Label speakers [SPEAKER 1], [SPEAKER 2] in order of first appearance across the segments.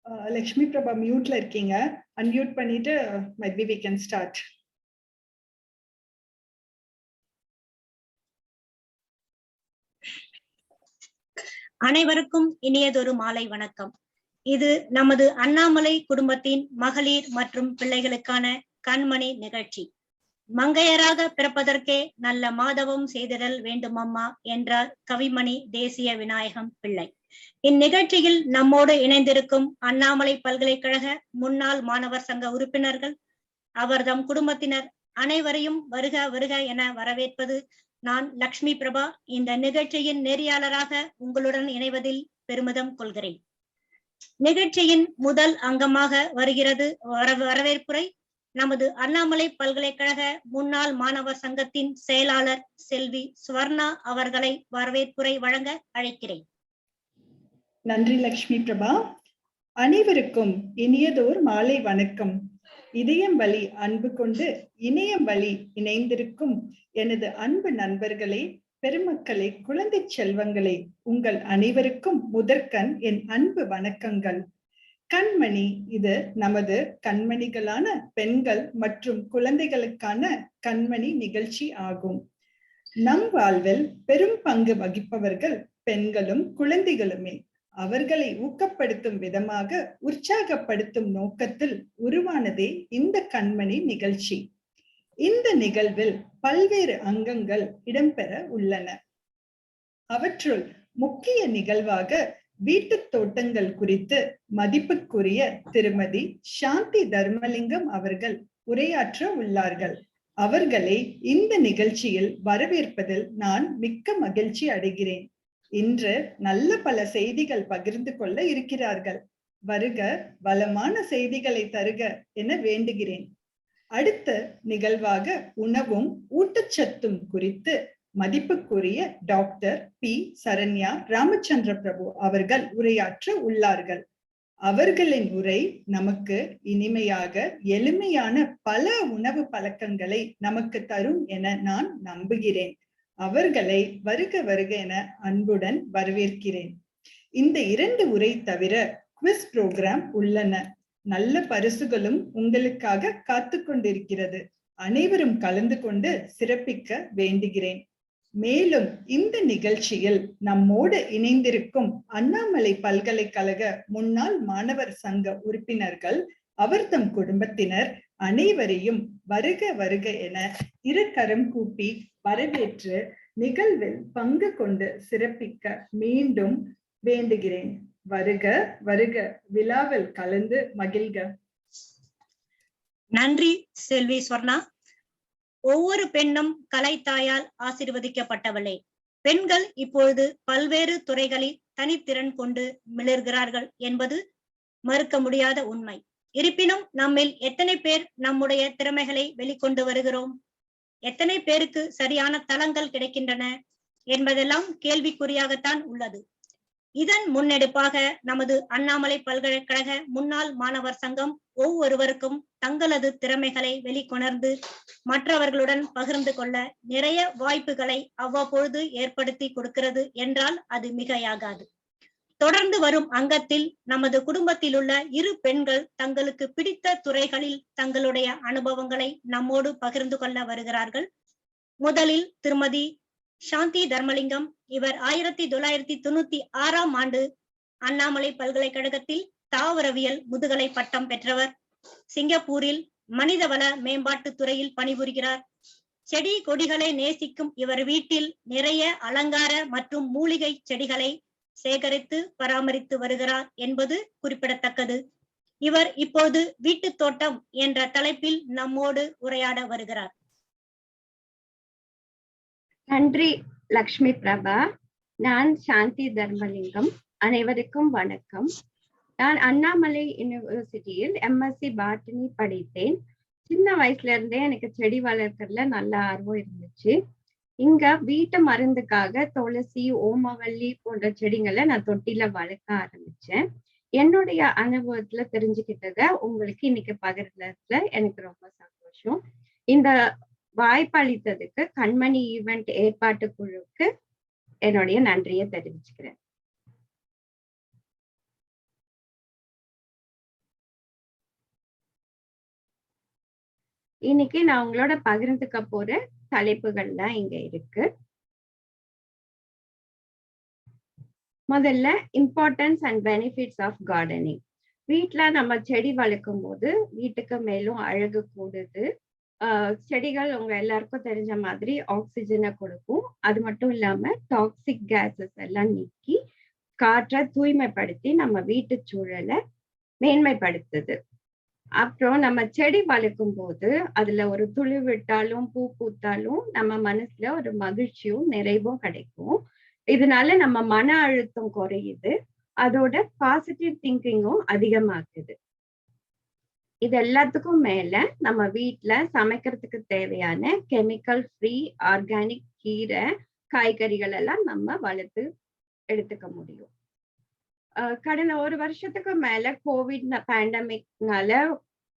[SPEAKER 1] Lakshmi Prabha மியூட்ல இருக்கீங்க. Unmute பண்ணிட்டு maybe we can start.
[SPEAKER 2] அனைவருக்கும் இனியதொரு மாலை வணக்கம். இது நமது அண்ணாமலை குடும்பத்தின் மகளிர் மற்றும் பிள்ளைகளுக்கான கண்மணி நிகழ்ச்சி. மங்கையராக பிறப்பதற்கே நல்ல மாதவம் செய்திடல் வேண்டுமம்மா என்றார் கவிமணி தேசிய விநாயகம் பிள்ளை. இந்நிகழ்ச்சியில் நம்மோடு இணைந்திருக்கும் அண்ணாமலை பல்கலைக்கழக முன்னாள் மாணவர் சங்க உறுப்பினர்கள், அவர்தம் குடும்பத்தினர் அனைவரையும் வருக வருக என வரவேற்பது நான் லக்ஷ்மி பிரபா. இந்த நிகழ்ச்சியின் நெறியாளராக உங்களுடன் இணைவதில் பெருமிதம் கொள்கிறேன். நிகழ்ச்சியின் முதல் அங்கமாக வருகிறது வரவேற்புரை. நமது அண்ணாமலை பல்கலைக்கழக முன்னாள் மாணவர் சங்கத்தின் செயலாளர் செல்வி ஸ்வர்ணா அவர்களை வரவேற்புரை வழங்க அழைக்கிறேன்.
[SPEAKER 1] நன்றி லக்ஷ்மி பிரபா. அனைவருக்கும் இனியதோர் மாலை வணக்கம். இதயம் வழி அன்பு கொண்டு இணையம் வழி இணைந்திருக்கும் எனது அன்பு நண்பர்களே, பெருமக்களே, குழந்தை செல்வங்களே, உங்கள் அனைவருக்கும் முதற்கண் என் அன்பு வணக்கங்கள். கண்மணி, இது நமது கண்மணிகளான பெண்கள் மற்றும் குழந்தைகளுக்கான கண்மணி நிகழ்ச்சி ஆகும். நம் வாழ்வில் பெரும் பங்கு வகிப்பவர்கள் பெண்களும் குழந்தைகளுமே. அவர்களை ஊக்கப்படுத்தும் விதமாக உற்சாகப்படுத்தும் நோக்கத்தில் உருவானதே இந்த கண்மணி நிகழ்ச்சி. இந்த நிகழ்வில் பல்வேறு அங்கங்கள் இடம்பெற உள்ளன. அவற்றுள் முக்கிய நிகழ்வாக வீட்டு தோட்டங்கள் குறித்து மதிப்புக்குரிய திருமதி சாந்தி தர்மலிங்கம் அவர்கள் உரையாற்ற உள்ளார்கள். அவர்களை இந்த நிகழ்ச்சியில் வரவேற்பதில் நான் மிக்க மகிழ்ச்சி அடைகிறேன். இன்று நல்ல பல செய்திகள் பகிர்ந்து கொள்ள இருக்கிறார்கள். வருக, வளமான செய்திகளை தருக என வேண்டுகிறேன். அடுத்த நிகழ்வாக உணவும் ஊட்டச்சத்தும் குறித்து மதிப்புக்குரிய டாக்டர் பி சரண்யா ராமச்சந்திர பிரபு அவர்கள் உரையாற்ற உள்ளார்கள். அவர்களின் உரை நமக்கு இனிமையாக எளிமையான பல உணவு பழக்கங்களை நமக்கு தரும் என நான் நம்புகிறேன். அவர்களை வருக வருக என அன்புடன் வரவேற்கிறேன். இந்த 2 உரை தவிர குவிஸ் புரோகிராம் உள்ளன. நல்ல பரிசுகளும் உங்களுக்காக காத்து கொண்டிருக்கிறது. அனைவரும் கலந்து கொண்டு சிறப்பிக்க வேண்டுகிறேன். மேலும் இந்த நிகழ்ச்சியில் நம்மோடு இணைந்திருக்கும் அண்ணாமலை பல்கலைக்கழக முன்னாள் மாணவர் சங்க உறுப்பினர்கள், அவர்தம் குடும்பத்தினர் அனைவரையும் வருக வருக என இரு கரம் கூப்பி வரவேற்று நிகழ்வில் பங்கு கொண்டு சிறப்பிக்க மீண்டும் வேண்டுகிறேன். வருக வருக, விழாவில் கலந்து மகிழ்க.
[SPEAKER 2] நன்றி செல்வி ஸ்வர்ணா. ஒவ்வொரு பெண்ணும் கலைத்தாயால் ஆசீர்வதிக்கப்பட்டவளே. பெண்கள் இப்பொழுது பல்வேறு துறைகளில் தனித்திறன் கொண்டு மிளர்கிறார்கள் என்பது மறுக்க முடியாத உண்மை. இருப்பினும் நம்மில் எத்தனை பேர் நம்முடைய திறமைகளை வெளிக்கொண்டு வருகிறோம்? எத்தனை பேருக்கு சரியான தளங்கள் கிடைக்கின்றன என்பதெல்லாம் கேள்விக்குறியாகத்தான் உள்ளது. இதன் முன்னெடுப்பாக நமது அண்ணாமலை பல்கலைக்கழக முன்னாள் மாணவர் சங்கம் ஒவ்வொருவருக்கும் தங்களது திறமைகளை வெளிக்கொணர்ந்து மற்றவர்களுடன் பகிர்ந்து கொள்ள நிறைய வாய்ப்புகளை அவ்வப்பொழுது ஏற்படுத்தி கொடுக்கிறது என்றால் அது மிகையாகாது. தொடர்ந்து வரும் அங்கத்தில் நமது குடும்பத்தில் உள்ள இரு பெண்கள் தங்களுக்கு பிடித்த துறைகளில் தங்களுடைய அனுபவங்களை நம்மோடு பகிர்ந்து கொள்ள வருகிறார்கள். முதலில் திருமதி சாந்தி தர்மலிங்கம். இவர் 1996ஆம் ஆண்டு அண்ணாமலை பல்கலைக்கழகத்தில் தாவரவியல் முதுகலை பட்டம் பெற்றவர். சிங்கப்பூரில் மனிதவள மேம்பாட்டு துறையில் பணிபுரிகிறார். செடி கொடிகளை நேசிக்கும் இவர் வீட்டில் நிறைய அலங்கார மற்றும் மூலிகை செடிகளை சேகரித்து பராமரித்து வருகிறார் என்பது குறிப்பிடத்தக்கது. இவர் இப்போது வீட்டு தோட்டம் என்ற தலைப்பில் நம்மோடு உரையாட வருகிறார்.
[SPEAKER 3] நன்றி லக்ஷ்மி பிரபா. நான் சாந்தி தர்மலிங்கம். அனைவருக்கும் வணக்கம். நான் அண்ணாமலை யூனிவர்சிட்டியில் MSc பாட்டனி படித்தேன். சின்ன வயசுல இருந்தே எனக்கு செடி வளர்க்கறதுல நல்ல ஆர்வம் இருந்துச்சு. இங்க வீட்டு மருந்துக்காக துளசி, ஓமவல்லி போன்ற செடிகளை நான் தொட்டில வளர்க்க ஆரம்பிச்சேன். என்னுடைய அனுபவத்துல தெரிஞ்சுக்கிட்டத உங்களுக்கு இன்னைக்கு பகிர்றதுல எனக்கு ரொம்ப சந்தோஷம். இந்த வாய்ப்பளித்ததுக்கு கண்மணி ஈவெண்ட் ஏற்பாட்டு குழுவுக்கு என்னுடைய நன்றியை தெரிவிச்சுக்கிறேன். இன்னைக்கு நான் உங்களோட பகிர்ந்துக்க போற தலைப்புகள்லாம் இங்க இருக்கு. முதல்ல importance and benefits of gardening. வீட்டுல நம்ம செடி வளர்க்கும் போது வீட்டுக்கு மேலும் அழகு கூடுது. செடிகள் உங்க எல்லாருக்கும் தெரிஞ்ச மாதிரி ஆக்சிஜனை கொடுக்கும். அது மட்டும் இல்லாம டாக்ஸிக் கேஸஸ் எல்லாம் நீக்கி காற்றை தூய்மைப்படுத்தி நம்ம வீட்டு சூழலை மேன்மைப்படுத்துது. அப்புறம் நம்ம செடி வளர்க்கும் போது அதுல ஒரு துளி விட்டாலும் பூ பூத்தாலும் நம்ம மனசுல ஒரு மகிழ்ச்சியும் நிறைவும் கிடைக்கும். இதனால நம்ம மன அழுத்தம் குறையுது. அதோட பாசிட்டிவ் திங்கிங்கும் அதிகமாக்குது. இது எல்லாத்துக்கும் மேல நம்ம வீட்டுல சமைக்கிறதுக்கு தேவையான கெமிக்கல் ஃப்ரீ ஆர்கானிக் கீரை காய்கறிகள் எல்லாம் நம்ம வளர்த்து எடுத்துக்க முடியும். கடந்த ஒரு வருஷத்துக்கு மேல கோவிட் பேண்டமிக்னால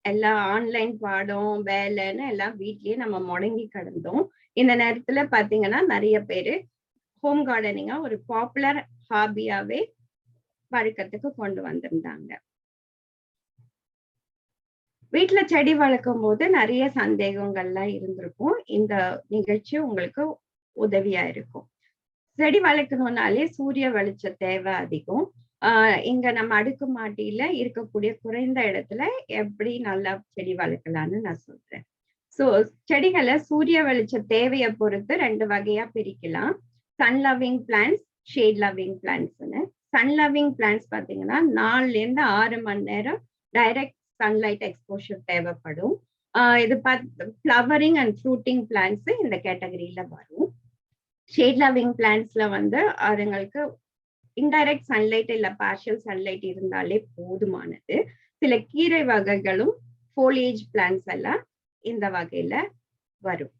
[SPEAKER 3] எல்லாம் ஆன்லைன் பாடம் வேலைன்னு எல்லாம் வீட்லயே நம்ம முடங்கி கிடந்தோம். இந்த நேரத்துல பாத்தீங்கன்னா நிறைய பேரு ஹோம் கார்டனிங்கா ஒரு பாப்புலர் ஹாபியாவே வழக்கத்துக்கு கொண்டு வந்திருந்தாங்க. வீட்டுல செடி வளர்க்கும் போது நிறைய சந்தேகங்கள்லாம் இருந்திருக்கும். இந்த நிகழ்ச்சி உங்களுக்கு உதவியா இருக்கும். செடி வளர்க்கணும்னாலே சூரிய வெளிச்ச தேவை அதிகம். இங்க நம்ம அடுக்குமாடியில இருக்கக்கூடிய குறைந்த இடத்துல எப்படி நல்லா செடி வளர்க்கலாம்னு நான் சொல்றேன். செடிகளை சூரிய வெளிச்ச தேவையை பொறுத்து 2 வகையா பிரிக்கலாம். Sun loving plants, shade loving பிளான்ட்ஸ்னு. சன் லவ்விங் பிளான்ட்ஸ் பாத்தீங்கன்னா 4 இருந்து 6 மணி நேரம் டைரக்ட் சன்லைட் எக்ஸ்போஷர் தேவைப்படும். இது ஃப்ளவரிங் அண்ட் ஃப்ரூட்டிங் பிளான்ட்ஸ் இந்த கேட்டகரியில வரும். ஷேட் லவ்விங் பிளான்ட்ஸ்ல அதுங்களுக்கு இன்டைரக்ட் சன்லைட் இல்ல பார்ஷியல் சன்லைட் இருந்தாலே போதுமானது. சில கீரை வகைகளும் ஃபோலியேஜ் பிளான்ட்ஸ் எல்லாம் இந்த வகையில வரும்.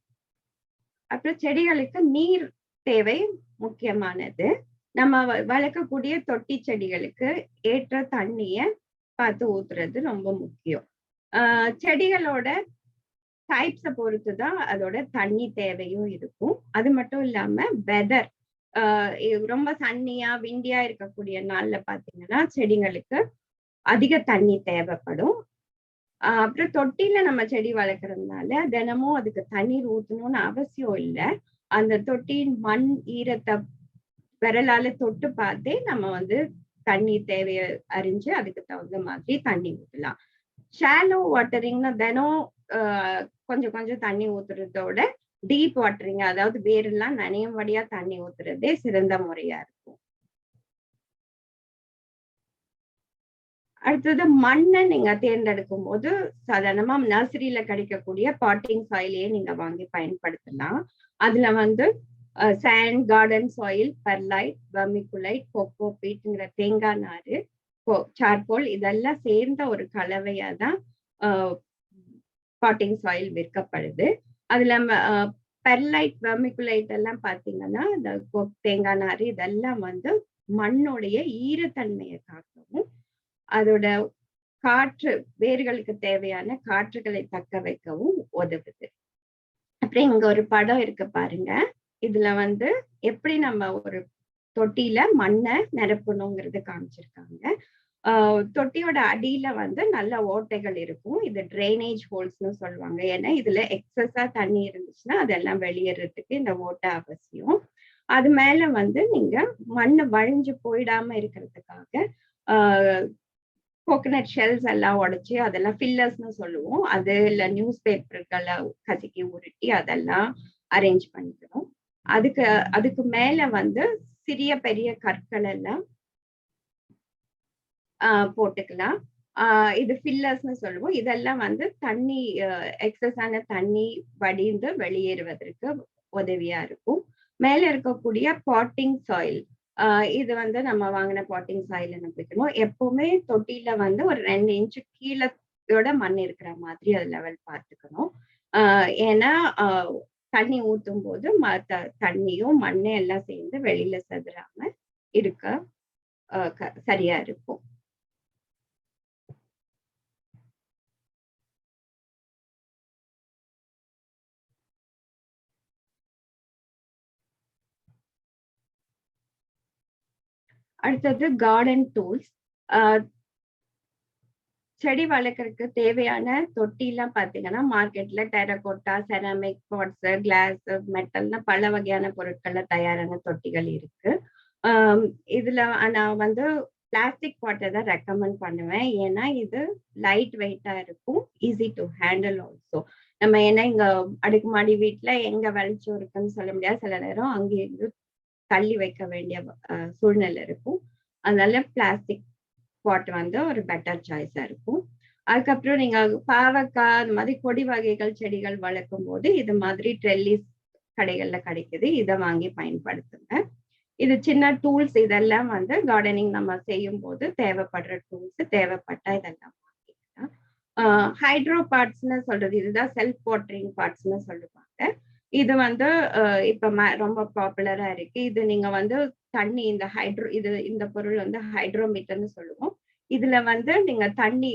[SPEAKER 3] அப்புறம் செடிகளுக்கு நீர் தேவை முக்கியமானது. நம்ம வளர்க்கக்கூடிய தொட்டி செடிகளுக்கு ஏற்ற தண்ணிய பார்த்து ஊத்துறது ரொம்ப முக்கியம். செடிகளோட டைப்ஸை பொறுத்துதான் அதோட தண்ணி தேவையும் இருக்கும். அது மட்டும் இல்லாம வெதர் ரொம்ப சன்னியா விண்டியா இருக்கக்கூடிய நாள்ல பாத்தீங்கன்னா செடிகளுக்கு அதிக தண்ணி தேவைப்படும். அப்புறம் தொட்டில நம்ம செடி வளர்க்கறதுனால தினமும் அதுக்கு தண்ணீர் ஊத்தணும்னு அவசியம் இல்லை. அந்த தொட்டியின் மண் ஈரத்தை விரலால தொட்டு பார்த்தே நம்ம தண்ணி தேவையை அறிஞ்சு அதுக்கு தகுந்த மாதிரி தண்ணி ஊத்தலாம். ஷாலோ வாட்டரிங்னா தினம் கொஞ்சம் கொஞ்சம் தண்ணி ஊத்துறதோட டீப் வாட்டரிங், அதாவது வேரெல்லாம் நனையும்படியா தண்ணி ஊத்துறதே சிறந்த முறையா இருக்கும். அடுத்தது மண்ணை நீங்க தேர்ந்தெடுக்கும் போது சாதாரணமா நர்சரியில கிடைக்கக்கூடிய பாட்டிங் சாயிலையே நீங்க வாங்கி பயன்படுத்தலாம். அதுல sand, garden soil, perlite, vermiculite, coco பீட்ங்கிற தேங்காய் நாறு, சார்கோல் இதெல்லாம் சேர்ந்த ஒரு கலவையா தான் பாட்டிங் சாயில் விற்கப்படுது. அதுல பெர்லைட், வெர்மிகுலைட் எல்லாம் பாத்தீங்கன்னா இந்த தேங்காய் நாறு இதெல்லாம் மண்ணுடைய ஈரத்தன்மையை காக்கவும் அதோட காற்று வேர்களுக்கு தேவையான காற்றுகளை தக்க வைக்கவும் உதவுது. அப்புறம் இங்க ஒரு படம் இருக்கு பாருங்க. இதுல எப்படி நம்ம ஒரு தொட்டியில மண்ணை நிரப்பணுங்கிறது காமிச்சிருக்காங்க. தொட்டியோட அடியில நல்ல ஓட்டைகள் இருக்கும். இது ட்ரைனேஜ் ஹோல்ஸ்னு சொல்லுவாங்க. ஏன்னா இதுல எக்ஸஸா தண்ணி இருந்துச்சுன்னா அதெல்லாம் வெளியேறதுக்கு இந்த ஓட்டை அவசியம். அது மேல நீங்க மண்ணு வழிஞ்சு போயிடாம இருக்கிறதுக்காக கோகனட் ஷெல்ஸ் எல்லாம் உடைச்சு அதெல்லாம் ஃபில்லர்ஸ்னு சொல்லுவோம். அது இல்ல நியூஸ் பேப்பர்களை கசக்கி உருட்டி அதெல்லாம் அரேஞ்ச் பண்ணிக்கணும். அதுக்கு மேல சிறிய பெரிய கற்கள் எல்லாம் போட்டுக்கலாம். இது ஃபில்லர்ஸ்னு சொல்லுவோம். இதெல்லாம் தண்ணி எக்ஸஸான தண்ணி வடிந்து வெளியேறுவதற்கு உதவியா இருக்கும். மேல இருக்கக்கூடிய பாட்டிங் சாயில், இது நம்ம வாங்கின பாட்டிங் சாயில் அனுப்பிக்கணும். எப்பவுமே தொட்டியில ஒரு 2 இன்ச்சு கீழோட மண் இருக்கிற மாதிரி அது லெவல் பார்த்துக்கணும். ஏன்னா தண்ணி ஊத்தும் போது தண்ணியும் மண்ணும் எல்லாம் சேர்ந்து வெளியில செதறாம இருக்க சரியா இருக்கும். அடுத்தது கார்டன் டூல்ஸ். செடி வளர்க்கறதுக்கு தேவையான தொட்டி எல்லாம் பாத்தீங்கன்னா மார்க்கெட்ல டெரகோட்டா, செராமிக் பாட்ஸ், கிளாஸ், மெட்டல்னு பல வகையான பொருட்கள்ல தயாரான தொட்டிகள் இருக்கு. இதுல நான் வந்து பிளாஸ்டிக் பாட்டை தான் ரெக்கமெண்ட் பண்ணுவேன். ஏன்னா இது லைட் வெயிட்டா இருக்கும், ஈஸி டு ஹேண்டில் ஆல்சோ. நம்ம ஏன்னா இங்க அடுக்குமாடி வீட்டுல எங்க வெளிச்சம் இருக்குன்னு சொல்ல முடியாது, சில நேரம் அங்கேயிருந்து தள்ளி வைக்க வேண்டிய சூழ்நிலை இருக்கும். அதனால பிளாஸ்டிக் பாட் வந்து ஒரு பெட்டர் சாய்ஸா இருக்கும். அதுக்கப்புறம் நீங்க பாவக்காய் அந்த மாதிரி கொடி வகைகள் செடிகள் வளர்க்கும் போது இது மாதிரி ட்ரெல்லிஸ் கடைகள்ல கிடைக்குது, இதை வாங்கி பயன்படுத்துங்க. இது சின்ன டூல்ஸ், இதெல்லாம் வந்து கார்டனிங் நம்ம செய்யும் போது தேவைப்படுற டூல்ஸ், தேவைப்பட்டா இதெல்லாம் வாங்கிக்கலாம். ஹைட்ரோ பார்ட்ஸ்ன்னு சொல்றது இதுதான், செல்ஃப் வாட்டரிங் பார்ட்ஸ்ன்னு சொல்லுவாங்க. இது வந்து இப்ப ரொம்ப பாப்புலரா இருக்கு. இது நீங்க வந்து தண்ணி, இந்த பொருள் வந்து ஹைட்ரோமீட்டர்னு சொல்லுவோம். இதுல வந்து நீங்க தண்ணி,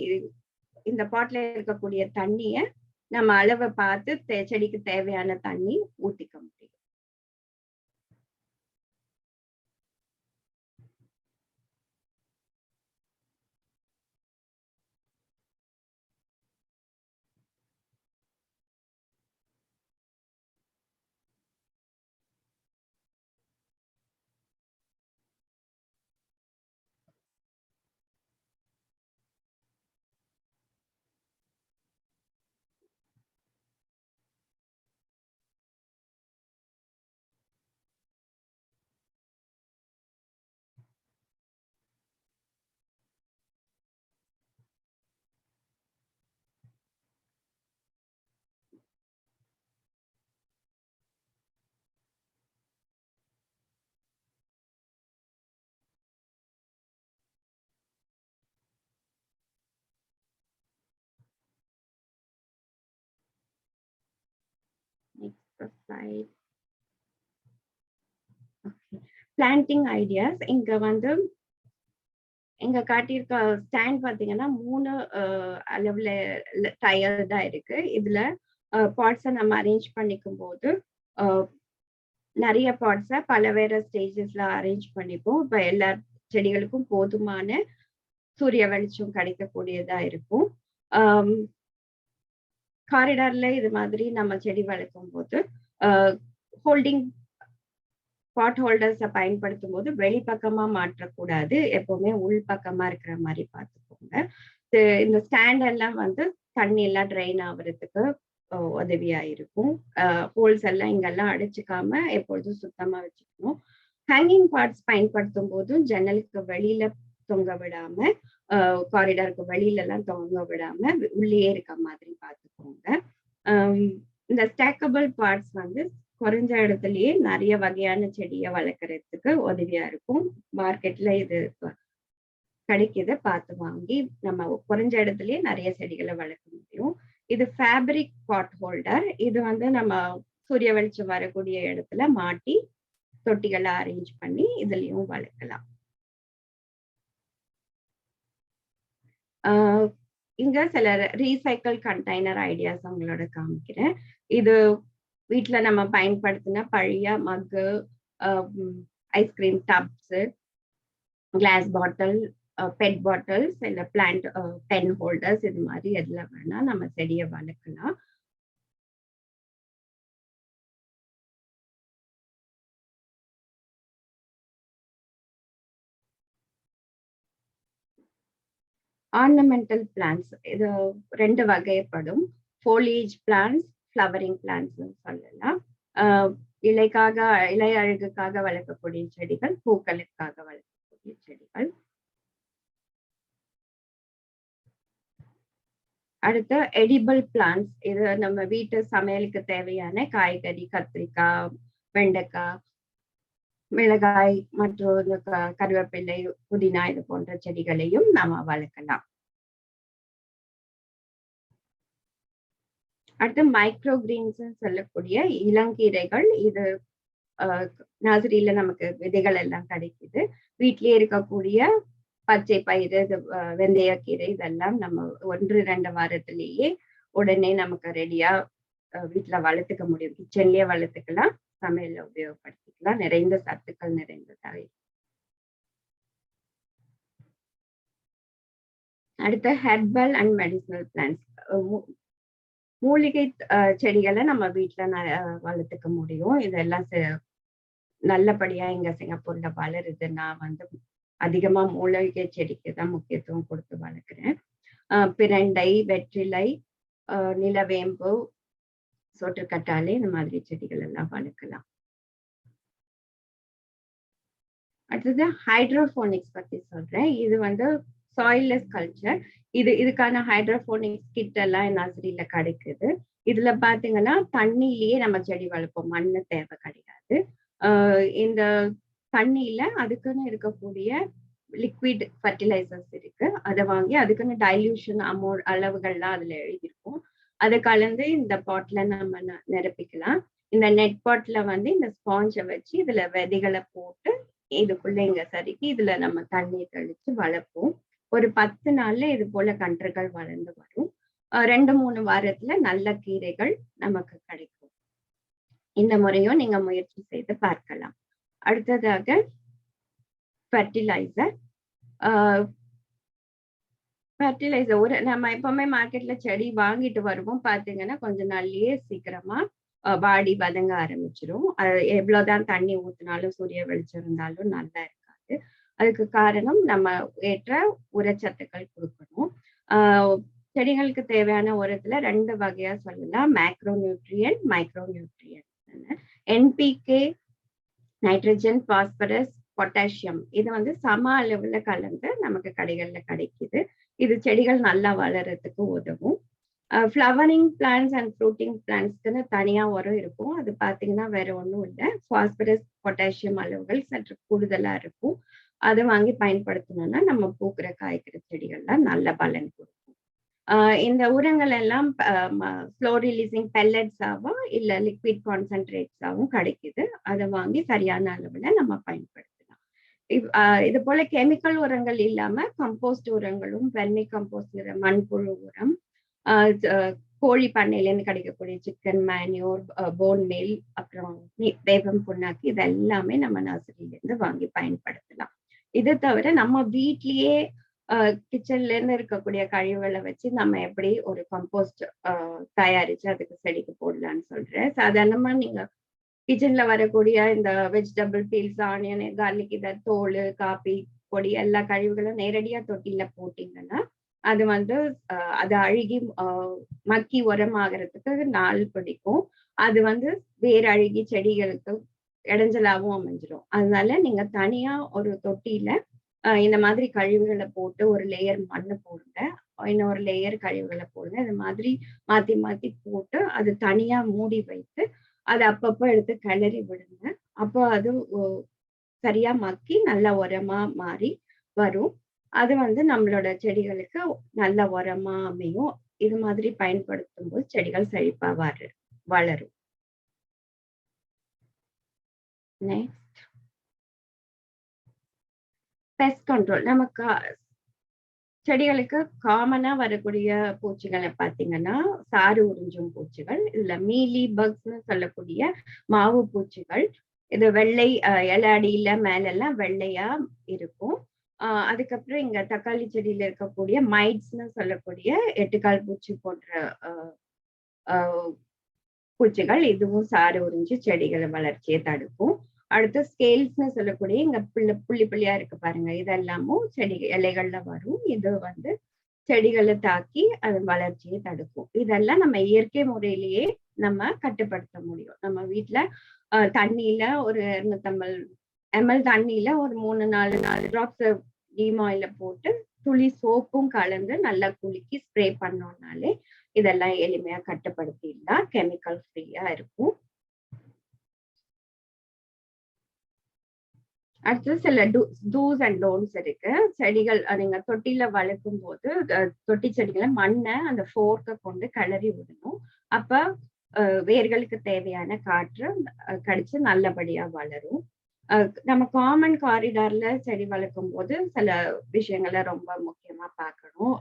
[SPEAKER 3] இந்த பாட்ல இருக்கக்கூடிய தண்ணிய நம்ம அளவை பார்த்து செடிக்கு தேவையான தண்ணி ஊத்திக்க முடியும். Slide. Okay. Planting ideas. இங்க வந்து எங்க காட்டியிருக்க ஸ்டாண்ட் பாத்தீங்கன்னா 3 அளவுல டயர்டா இருக்கு. இதுல பாட்ஸை நம்ம அரேஞ்ச் பண்ணிக்கும் போது நிறைய பாட்ஸை பல வேற ஸ்டேஜஸ்ல அரேஞ்ச் பண்ணிப்போம். இப்ப எல்லா செடிகளுக்கும் போதுமான சூரிய வெளிச்சம் கிடைக்கக்கூடியதா இருக்கும். காரிடார்ல இது மாதிரி நம்ம செடி வளர்க்கும் போது ஹோல்டிங் பாட் ஹோல்டர்ஸை பயன்படுத்தும் போது வெளிப்பக்கமா மாற்றக்கூடாது, எப்பவுமே உள் பக்கமா இருக்கிற மாதிரி பார்த்துக்கோங்க. இந்த ஸ்டாண்ட் எல்லாம் வந்து தண்ணி எல்லாம் ட்ரெயின் ஆகுறதுக்கு உதவியா இருக்கும். ஹோல்ஸ் எல்லாம் இங்கெல்லாம் அடைச்சிக்காம எப்பொழுதும் சுத்தமா வச்சுக்கணும். ஹேங்கிங் பார்ட்ஸ் பயன்படுத்தும் போதும் ஜன்னலுக்கு வெளியில தொங்க விடாம, காரிடாருக்கு வெளியில எல்லாம் தொங்க விடாம உள்ளே இருக்க மாதிரி பார்த்துக்கோங்க. இந்த ஸ்டாக்கபிள் பார்ட்ஸ் வந்து குறைஞ்ச இடத்துலயே நிறைய வகையான செடியை வளர்க்கறதுக்கு உதவியா இருக்கும். மார்க்கெட்ல இது கிடைக்குது, பார்த்து வாங்கி நம்ம குறைஞ்ச இடத்துலயே நிறைய செடிகளை வளர்க்க முடியும். இது ஃபேப்ரிக் பாட் ஹோல்டர். இது வந்து நம்ம சூரிய வெளிச்சம் வரக்கூடிய இடத்துல மாட்டி தொட்டிகளை அரேஞ்ச் பண்ணி இதுலயும் வளர்க்கலாம். இங்க சில ரீசைக்கிள் கண்டெய்னர் ஐடியாஸ் உங்களோட காமிக்கிறேன். இது வீட்டுல நம்ம பயன்படுத்தின பழைய mug, ice cream tubs, glass bottle, PET bottles, இல்ல பிளான்ட் பென் ஹோல்டர்ஸ், இது மாதிரி எதுல வேணா நம்ம செடியை வளர்க்கலாம். ஆர்னமெண்டல் பிளான்ஸ் இது 2 வகைப்படும். foliage plants, flowering plants சொல்லலாம். இலை அழகுக்காக வளர்க்கக்கூடிய செடிகள், பூக்களுக்காக வளர்க்கக்கூடிய செடிகள். அடுத்து எடிபிள் பிளான்ஸ். இது நம்ம வீட்டு சமையலுக்கு தேவையான காய்கறி, கத்திரிக்காய், வெண்டைக்காய், மிளகாய் மற்றும் கருவேப்பிலை, புதினா இது போன்ற செடிகளையும் நாம வளர்க்கலாம். அடுத்து மைக்ரோ கிரீன்ஸ் சொல்லக்கூடிய இளங்கீரைகள். இது நர்சரியில நமக்கு விதைகள் எல்லாம் கிடைக்குது. வீட்டிலேயே இருக்கக்கூடிய பச்சை பயிறு, வெந்தயக்கீரை இதெல்லாம் நம்ம 1-2 வாரத்திலேயே உடனே நமக்கு ரெடியா வீட்டுல வளர்த்துக்க முடியும். கிச்சன்லயே வளர்த்துக்கலாம், சமையல்ல உபயோகப்படுத்திக்கலாம். நிறைந்த சத்துக்கள் நிறைந்ததாக. அடுத்து ஹெர்பல் அண்ட் மெடிசினல் பிளான்ஸ். மூலிகை செடிகளை நம்ம வீட்டுல வளர்த்துக்க முடியும். இதெல்லாம் நல்லபடியா இங்க சிங்கப்பூர்ல வளருது. நான் வந்து அதிகமா மூலிகை செடிக்கு தான் முக்கியத்துவம் கொடுத்து வளர்க்குறேன். பிரண்டை, வெற்றிலை, நிலவேம்பு, சோற்றுக்கற்றாழை, இந்த மாதிரி செடிகள் எல்லாம் வளர்க்கலாம். அடுத்தது ஹைட்ரோபோனிக்ஸ் பத்தி சொல்றேன். இது வந்து சாயில்லெஸ் கல்ச்சர். இதுக்கான ஹைட்ரோபோனிக்ஸ் கிட் எல்லாம் நர்சரியில கிடைக்குது. இதுல பாத்தீங்கன்னா தண்ணியிலேயே நம்ம செடி வளர்ப்போம், மண்ணு தேவை கிடையாது. இந்த தண்ணியில அதுக்குன்னு இருக்கக்கூடிய லிக்விட் ஃபர்டிலைசர்ஸ் இருக்கு. அதை வாங்கி அதுக்குன்னு டைல்யூஷன் அளவுகள்லாம் அதுல எழுதியிருக்கும். அதை கலந்து இந்த பாட்ல நம்ம நிரப்பிக்கலாம். இந்த நெட் பாட்ல வந்து இந்த ஸ்பாஞ்சை வச்சு இதுல விதைகளை போட்டு இதுக்குள்ள இங்க சறுக்கி இதுல நம்ம தண்ணி தெளிச்சு வளர்ப்போம். ஒரு 10 நாள்ல இது போல கன்றுகள் வளர்ந்து வரும். 2-3 வாரத்துல நல்ல கீரைகள் நமக்கு கிடைக்கும். இந்த முறையும் நீங்க முயற்சி செய்து பார்க்கலாம். அடுத்ததாக ஃபர்டிலைசர். நம்ம எப்பவுமே மார்க்கெட்ல செடி வாங்கிட்டு வருவோம். பாத்தீங்கன்னா கொஞ்ச நாள்லயே சீக்கிரமா வாடி வதங்க ஆரம்பிச்சிடும். எவ்வளவுதான் தண்ணி ஊத்தினாலும் சூரிய வெளிச்சம் இருந்தாலும் நல்லா இருக்காது. அதுக்கு காரணம் நம்ம ஏற்ற உரச்சத்துக்கள் கொடுக்கணும். செடிகளுக்கு தேவையான உரத்துல 2 வகையா சொல்லலாம். Macro nutrient, micro nutrient. NPK, nitrogen, phosphorus, potassium, இது வந்து சம அளவுல கலந்து நமக்கு கடைகள்ல கிடைக்குது. இது செடிகள் நல்லா வளர்றதுக்கு உதவும். ஃப்ளவரிங் பிளான்ஸ் அண்ட் ஃப்ரூட்டிங் பிளான்ஸ்க்குன்னு தனியா உரம் இருக்கும். அது பாத்தீங்கன்னா வேற ஒன்றும் இல்லை, பாஸ்பரஸ், பொட்டாசியம் அளவுகள் சற்று கூடுதலா இருக்கும். அதை வாங்கி பயன்படுத்தணும்னா நம்ம பூக்கிற காய்க்கிற செடிகள்லாம் நல்ல பலன் கொடுக்கும். இந்த உரங்கள் எல்லாம் ஸ்லோ ரிலீசிங் பெல்லட்ஸாவும் இல்ல லிக்விட் கான்சென்ட்ரேட்ஸாவும் கிடைக்குது. அதை வாங்கி சரியான அளவுல நம்ம பயன்படுத்தலாம். இது போல கெமிக்கல் உரங்கள் இல்லாம கம்போஸ்ட் உரங்களும், வெர்மி கம்போஸ்ட், மண்புழு உரம், கோழி பண்ணையிலேருந்து கிடைக்கக்கூடிய சிக்கன் மேன்யூர், போன் மீல், அப்புறம் வேப்பம் புண்ணாக்கு, இது எல்லாமே நம்ம நர்சரியில இருந்து வாங்கி பயன்படுத்தலாம். இது தவிர நம்ம வீட்லயே கிச்சன்ல இருந்து இருக்கக்கூடிய கழிவுகளை வச்சு நம்ம எப்படி ஒரு கம்போஸ்ட் தயாரிச்சு அதுக்கு செடிக்கு போடலான்னு சொல்றேன். சாதாரணமா நீங்க கிச்சன்ல வரக்கூடிய இந்த வெஜிடபிள் பீல்ஸ், ஆனியன், கார்லிக், இத தோல், காபி பொடி எல்லா கழிவுகளும் நேரடியா தொட்டில போட்டீங்கன்னா அது வந்து அது அழுகி மக்கி உரமாகறதுக்கு நாள் பிடிக்கும். அது வந்து வேற அழுகி செடிகளுக்கு இடைஞ்சலாவும் அமைஞ்சிடும். அதனால நீங்க தனியா ஒரு தொட்டியில இந்த மாதிரி கழிவுகளை போட்டு ஒரு லேயர் மண்ணு போடுங்க, இன்னொரு லேயர் கழிவுகளை போடுங்க. இது மாதிரி மாத்தி மாத்தி போட்டு அது தனியா மூடி வைத்து அதை அப்பப்போ எடுத்து கிளறி விடுங்க. அப்போ அது சரியா மக்கி நல்ல உரமா மாறி வரும். அது வந்து நம்மளோட செடிகளுக்கு நல்ல உரமா அமையும். இது மாதிரி பயன்படுத்தும் போது செடிகள் செழிப்பா வளரும். Next, pest control. நமக்கு செடிகளுக்கு காமனா வரக்கூடிய பூச்சிகளை பாத்தீங்கன்னா சாறு உறிஞ்சும் பூச்சிகள். இதுல மீலி பக்ஸ்ன்னு சொல்லக்கூடிய மாவு பூச்சிகள். இது வெள்ளை இலை அடியில மேலெல்லாம் வெள்ளையா இருக்கும். அதுக்கப்புறம் இங்க தக்காளி செடியில இருக்கக்கூடிய மைட்ஸ்ன்னு சொல்லக்கூடிய 8 கால் பூச்சி போன்ற பூச்சிகள், இதுவும் சாறு உறிஞ்சு செடிகளை வளர்ச்சியை தடுக்கும். அடுத்து ஸ்கேல்ஸ்ன்னு சொல்லக்கூடிய இங்க புள்ளி புள்ளியா இருக்கு பாருங்க, இதெல்லாமும் செடி இலைகள்ல வரும். இது வந்து செடிகளை தாக்கி அது வளர்ச்சியை தடுக்கும். இதெல்லாம் நம்ம இயற்கை முறையிலேயே நம்ம கட்டுப்படுத்த முடியும். நம்ம வீட்டுல தண்ணியில ஒரு 250 ml தண்ணியில ஒரு 3-4 டிராப்ஸ் நீம் ஆயில போட்டு துளி சோப்பும் கலந்து நல்லா குலுக்கி ஸ்ப்ரே பண்ணோம்னாலே இதெல்லாம் எளிமையா கட்டுப்படுத்திடலாம். கெமிக்கல் ஃப்ரீயா இருக்கும். அடுத்து சில டூஸ் அண்ட் டோன்ட்ஸ் இருக்கு. செடிகள் நீங்க தொட்டில வளர்க்கும் போது தொட்டி செடிகளை மண்ணை அந்த ஃபோர்க்கை கொண்டு கிளறி விடணும். அப்ப வேர்களுக்கு தேவையான காற்று கிடைச்சு நல்லபடியா வளரும். நம்ம காமன் காரிடார்ல செடி வளர்க்கும் போது சில விஷயங்களை ரொம்ப முக்கியமா பார்க்கணும்.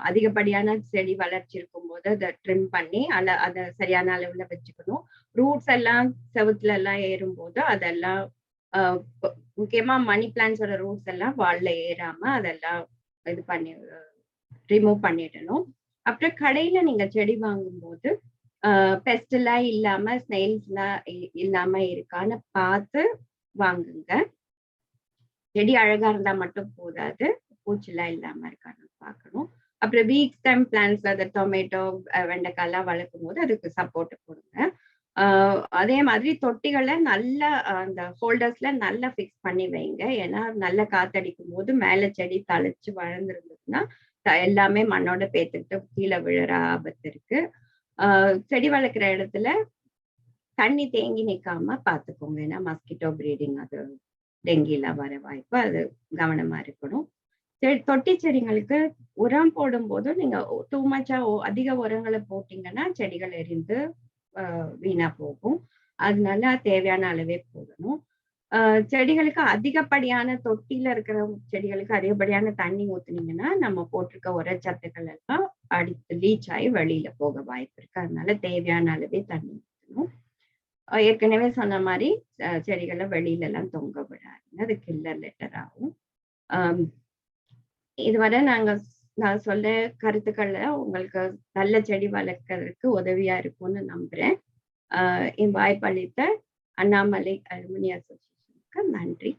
[SPEAKER 3] அதிகப்படியான செடி வளர்ச்சி இருக்கும் போது அதை ட்ரிம் பண்ணி அதை சரியான அளவுல வச்சுக்கணும். ரூட்ஸ் எல்லாம் செவுத்துல எல்லாம் ஏறும் போது அதெல்லாம் முக்கியமா மணி பிளான்ஸோட ரூட்ஸ் எல்லாம் வால்ல ஏறாம அதெல்லாம் இது பண்ணி ரிமூவ் பண்ணிடணும். அப்புறம் கடையில நீங்க செடி வாங்கும்போது பெஸ்ட் எல்லாம் இல்லாம ஸ்னெயில்ஸ் எல்லாம் இல்லாம இருக்கான்னு பார்த்து வாங்குங்க. செடி அழகா இருந்தா மட்டும் போதாது, பூச்சிலாம் இல்லாம இருக்கான்னு பார்க்கணும். அப்புறம் வீக் ஸ்டெம் பிளான்ட்ஸ், அது டொமேட்டோ வெண்டைக்காய் எல்லாம் வளர்க்கும் போது அதுக்கு சப்போர்ட் கொடுங்க. அதே மாதிரி தொட்டிகளை நல்லா அந்த ஹோல்டர்ஸ்ல நல்லா ஃபிக்ஸ் பண்ணி வைங்க. ஏன்னா நல்லா காத்தடிக்கும் போது மேல செடி தழைச்சு வளர்ந்துருந்ததுன்னா எல்லாமே மண்ணோட பேத்துக்கிட்டு கீழே விழுற ஆபத்து இருக்கு. செடி வளர்க்குற இடத்துல தண்ணி தேங்கி நிக்காம பாத்துக்கோங்க. ஏன்னா மஸ்கிட்டோ ப்ரீடிங், அது டெங்கில வர வாய்ப்பு, அது கவனமா இருக்கணும். தொட்டி செடிங்களுக்கு உரம் போடும் போது நீங்க டூ மச்சா அதிக உரங்களை போட்டீங்கன்னா செடிகள் எரிந்து வீணா போகும். அதனால தேவையான அளவே போடணும். செடிகளுக்கு அதிகப்படியான தொட்டியில இருக்கிற செடிகளுக்கு அதிகப்படியான தண்ணி ஊத்துனீங்கன்னா நம்ம போட்டிருக்க உரச்சத்துக்கள் எல்லாம் அடித்து லீச் ஆகி வெளியில போக வாய்ப்பு இருக்கு. அதனால தேவையான அளவே தண்ணி ஊற்றணும். ஏற்கனவே சொன்ன மாதிரி செடிகளை வெளியில எல்லாம் தொங்க விடாதுங்க, அது கில்லர் லெட்டர் ஆகும். இதுவரை நான் சொல்ல கருத்துக்கள்ல உங்களுக்கு நல்ல செடி வளர்க்கறதுக்கு உதவியா இருக்கும்னு நம்புறேன். என் வாய்ப்பளித்த அண்ணாமலை அலுமினி அசோசியேஷனுக்கு நன்றி,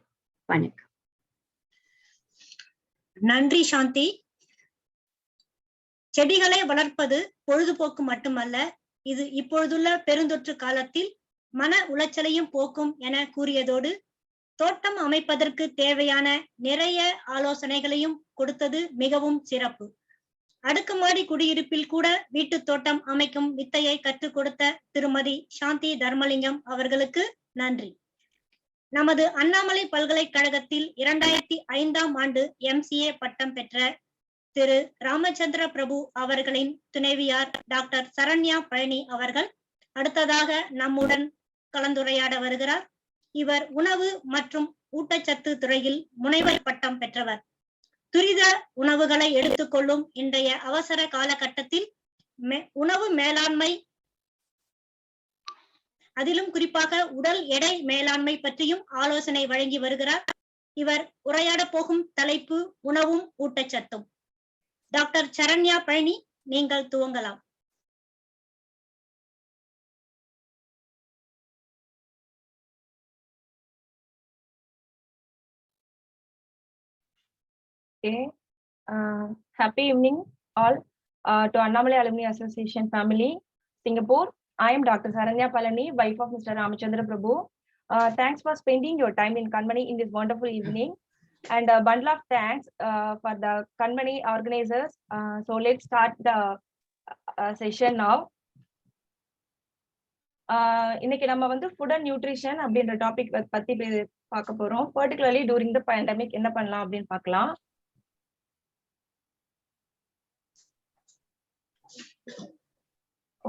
[SPEAKER 3] வணக்கம்.
[SPEAKER 2] நன்றி சாந்தி. செடிகளை வளர்ப்பது பொழுதுபோக்கு மட்டுமல்ல, இது இப்பொழுதுள்ள பெருந்தொற்று காலத்தில் மன உளைச்சலையும் போக்கும் என கூறியதோடு தோட்டம் அமைப்பதற்கு தேவையான நிறைய ஆலோசனைகளையும் கொடுத்தது மிகவும் சிறப்பு. அடுக்குமாடி குடியிருப்பில் கூட வீட்டு தோட்டம் அமைக்கும் வித்தையை கற்றுக் கொடுத்த திருமதி சாந்தி தர்மலிங்கம் அவர்களுக்கு நன்றி. நமது அண்ணாமலை பல்கலைக்கழகத்தில் 2005ஆம் ஆண்டு MCA பட்டம் பெற்ற திரு ராமச்சந்திர பிரபு அவர்களின் துணைவியார் டாக்டர் சரண்யா பழனி அவர்கள் அடுத்ததாக நம்முடன் கலந்துரையாட வருகிறார். இவர் உணவு மற்றும் ஊட்டச்சத்து துறையில் முனைவர் பட்டம் பெற்றவர். துரித உணவுகளை எடுத்துக்கொள்ளும் இன்றைய அவசர காலகட்டத்தில் உணவு மேலாண்மை, அதிலும் குறிப்பாக உடல் எடை மேலாண்மை பற்றியும் ஆலோசனை வழங்கி வருகிறார். இவர் உரையாட போகும் தலைப்பு உணவும் ஊட்டச்சத்தும். டாக்டர் சரண்யா பழனி, நீங்கள் துவங்கலாம்.
[SPEAKER 4] Okay. Happy evening all to Annamalai Alumni Association family, Singapore. I am Dr. Saranya Palani, wife of Mr. Ramachandra Prabhu. Thanks for spending your time in Kanmani in this wonderful evening, and a bundle of thanks for the Kanmani organizers. So let's start the session now. இன்னைக்கு நம்ம வந்து food and nutrition அப்படின்ற topic பத்தி பார்க்க போறோம். Particularly during the pandemic என்ன பண்ணலாம் அப்படின்னு பார்க்கலாம்.